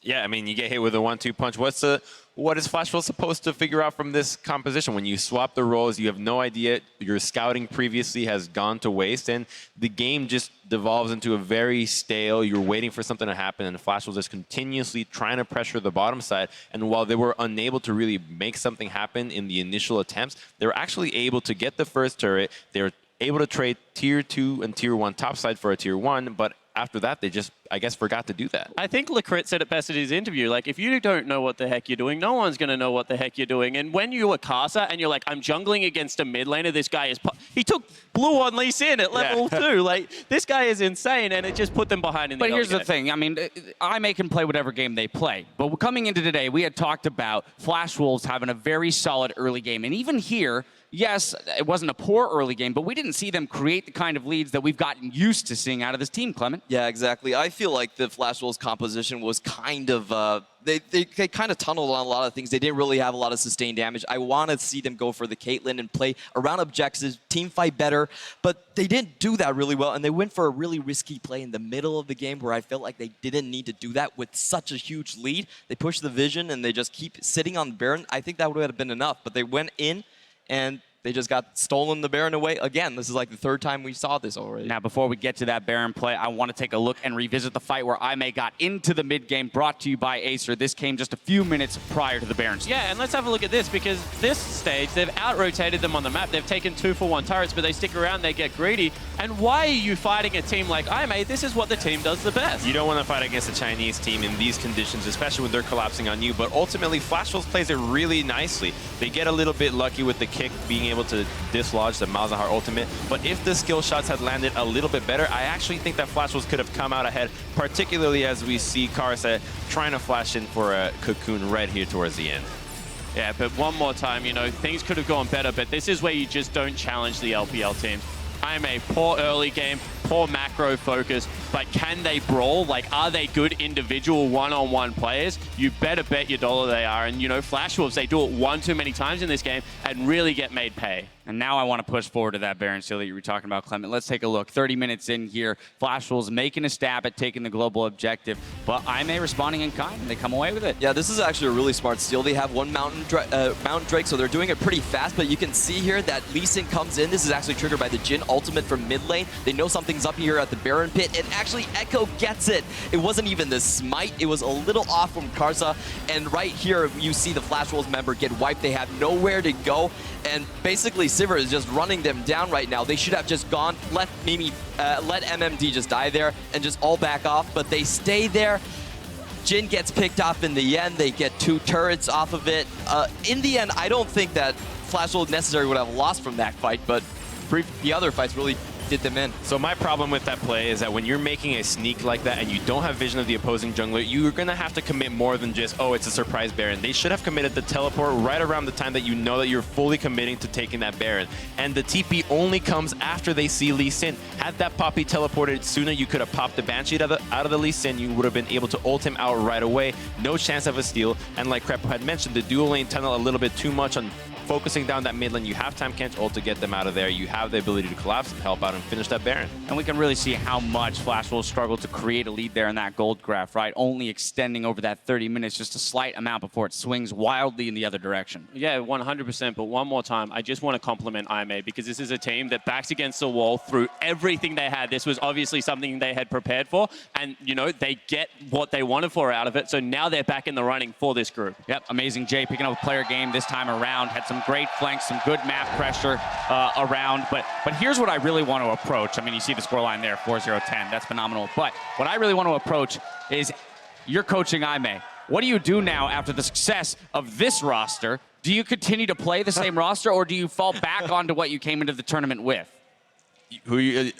Speaker 10: Yeah, I mean, you get hit with a 1-2 punch. What is Flash Wolves supposed to figure out from this composition? When you swap the roles, you have no idea. Your scouting previously has gone to waste, and the game just devolves into a very stale. You're waiting for something to happen, and Flash Wolves is continuously trying to pressure the bottom side. And while they were unable to really make something happen in the initial attempts, they were actually able to get the first turret. They were able to trade tier 2 and tier 1 topside for a tier 1, but after that, they just, I guess, forgot to do that.
Speaker 8: I think Lacrit said it best in his interview. Like, if you don't know what the heck you're doing, no one's going to know what the heck you're doing. And when you're a Casa and you're like, I'm jungling against a mid laner, this guy is... He took blue on Lee Sin at level 2. Like, this guy is insane, and it just put them behind in the
Speaker 7: But here's
Speaker 8: game.
Speaker 7: the thing. I mean, IMA can play whatever game they play. But coming into today, we had talked about Flash Wolves having a very solid early game. And even here, yes, it wasn't a poor early game, but we didn't see them create the kind of leads that we've gotten used to seeing out of this team, Clement.
Speaker 9: Yeah, exactly. I feel like the Flash Wolves composition was kind of, they kind of tunneled on a lot of things. They didn't really have a lot of sustained damage. I want to see them go for the Caitlyn and play around objectives, team fight better, but they didn't do that really well, and they went for a really risky play in the middle of the game where I felt like they didn't need to do that with such a huge lead. They pushed the vision, and they just keep sitting on Baron. I think that would have been enough, but they went in, and they just got stolen the Baron away. Again, this is like the third time we saw this already.
Speaker 7: Now, before we get to that Baron play, I want to take a look and revisit the fight where IMA got into the mid game, brought to you by Acer. This came just a few minutes prior to the Baron stage.
Speaker 8: Yeah, and let's have a look at this, because this stage, they've out-rotated them on the map. They've taken 2-for-1 turrets, but they stick around, they get greedy. And why are you fighting a team like IMA? This is what the team does the best.
Speaker 10: You don't want to fight against a Chinese team in these conditions, especially when they're collapsing on you, but ultimately, Flash Wolves plays it really nicely. They get a little bit lucky with the kick, being able to dislodge the Malzahar ultimate, but if the skill shots had landed a little bit better, I actually think that Flash Wolves could have come out ahead, particularly as we see Karsa trying to flash in for a cocoon right here towards the end.
Speaker 8: Yeah, but one more time, you know, things could have gone better, but this is where you just don't challenge the LPL teams. I'm a poor early game, poor macro focus, but can they brawl? Like, are they good individual one-on-one players? You better bet your dollar they are. And, you know, Flash Wolves, they do it one too many times in this game and really get made pay.
Speaker 7: And now I want to push forward to that Baron Seal that you were talking about, Clement. Let's take a look. 30 minutes in here, Flash Wolves making a stab at taking the global objective. but Aimee responding in kind, and they come away with it.
Speaker 9: Yeah, this is actually a really smart steal. They have one Mountain Drake, so they're doing it pretty fast, but you can see here that Lee Sin comes in. This is actually triggered by the Jin ultimate from mid lane. They know something's up here at the Baron pit, and actually Echo gets it. It wasn't even the smite. It was a little off from Karsa, and right here you see the Flash Wolves member get wiped. They have nowhere to go, and basically Sivir is just running them down right now. They should have just gone, let MMD just die there and just all back off, but they stay there. Jin gets picked off in the end. They get 2 turrets off of it. In the end, I don't think that Flash Wolves necessarily would have lost from that fight, but the other fights really did them in.
Speaker 10: So my problem with that play is that when you're making a sneak like that and you don't have vision of the opposing jungler, you're going to have to commit more than just, oh, it's a surprise Baron. They should have committed the teleport right around the time that you know that you're fully committing to taking that Baron. And the TP only comes after they see Lee Sin. Had that Poppy teleported sooner, you could have popped the Banshee out of the Lee Sin. You would have been able to ult him out right away. No chance of a steal. And like Krepo had mentioned, the dual lane tunnel a little bit too much on focusing down that mid lane. You have time catch ult to get them out of there. You have the ability to collapse and help out and finish that Baron.
Speaker 7: And we can really see how much Flash Wolves struggled to create a lead there in that gold graph, right? Only extending over that 30 minutes, just a slight amount before it swings wildly in the other direction.
Speaker 8: Yeah, 100%. But one more time, I just want to compliment Aimee, because this is a team that backs against the wall through everything they had. This was obviously something they had prepared for, and you know, they get what they wanted for out of it. So now they're back in the running for this group.
Speaker 7: Yep, amazing Jay picking up a player game this time around. Had some great flanks, some good map pressure around. But here's what I really want to approach. I mean, you see the scoreline there, 4-0-10. That's phenomenal. But what I really want to approach is you're coaching Aimee. What do you do now after the success of this roster? Do you continue to play the same roster, or do you fall back onto what you came into the tournament with? Anyone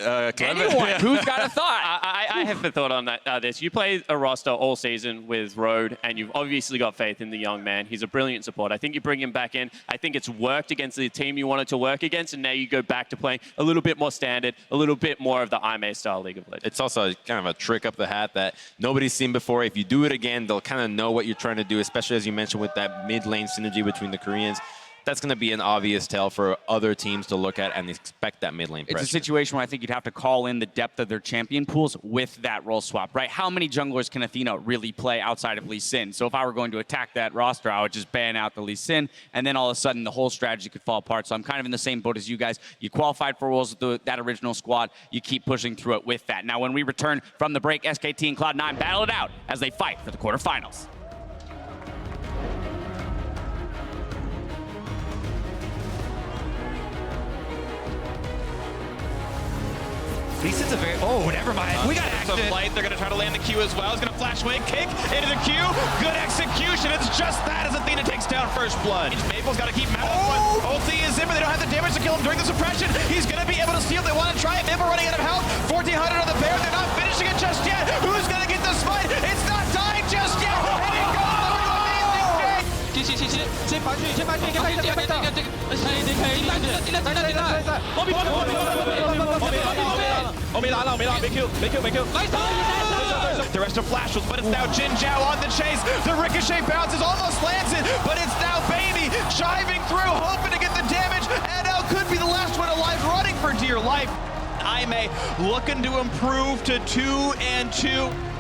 Speaker 7: who's got a thought?
Speaker 8: I have a thought on that. This you play a roster all season with Road, and you've obviously got faith in the young man. He's a brilliant support. I think you bring him back in. I think it's worked against the team you wanted to work against, and now you go back to playing a little bit more standard, a little bit more of the Aimee style League of Legends.
Speaker 10: It's also kind of a trick up the hat that nobody's seen before. If you do it again, they'll kind of know what you're trying to do, especially as you mentioned with that mid lane synergy between the Koreans. That's going to be an obvious tell for other teams to look at and expect that mid lane pressure.
Speaker 7: It's a situation where I think you'd have to call in the depth of their champion pools with that role swap, right? How many junglers can Athena really play outside of Lee Sin? So if I were going to attack that roster, I would just ban out the Lee Sin, and then all of a sudden the whole strategy could fall apart. So I'm kind of in the same boat as you guys. You qualified for roles with that original squad. You keep pushing through it with that. Now when we return from the break, SKT and Cloud9 battle it out as they fight for the quarterfinals.
Speaker 11: Lee Sin's a very... Oh, never mind. We got
Speaker 3: some light. They're going to try to land the Q as well. He's going to flash away, kick into the Q. Good execution. It's just that as Athena takes down first blood. Maple's got to keep him out of front. Ulti is in, but they don't have the damage to kill him during the suppression. He's going to be able to steal. They want to try it. Maple running out of health. 1400 on the bear. They're not finishing it just yet. Who's going to get the smite? It's not dying just yet. And it goes The rest of Flash Wolves, but it's now Jin Zhao on the chase. The ricochet bounces, almost lands it, but it's now Baby chiving through, hoping to get the damage, and now could be the last one alive, running for dear life. Aimee looking to improve to 2-2.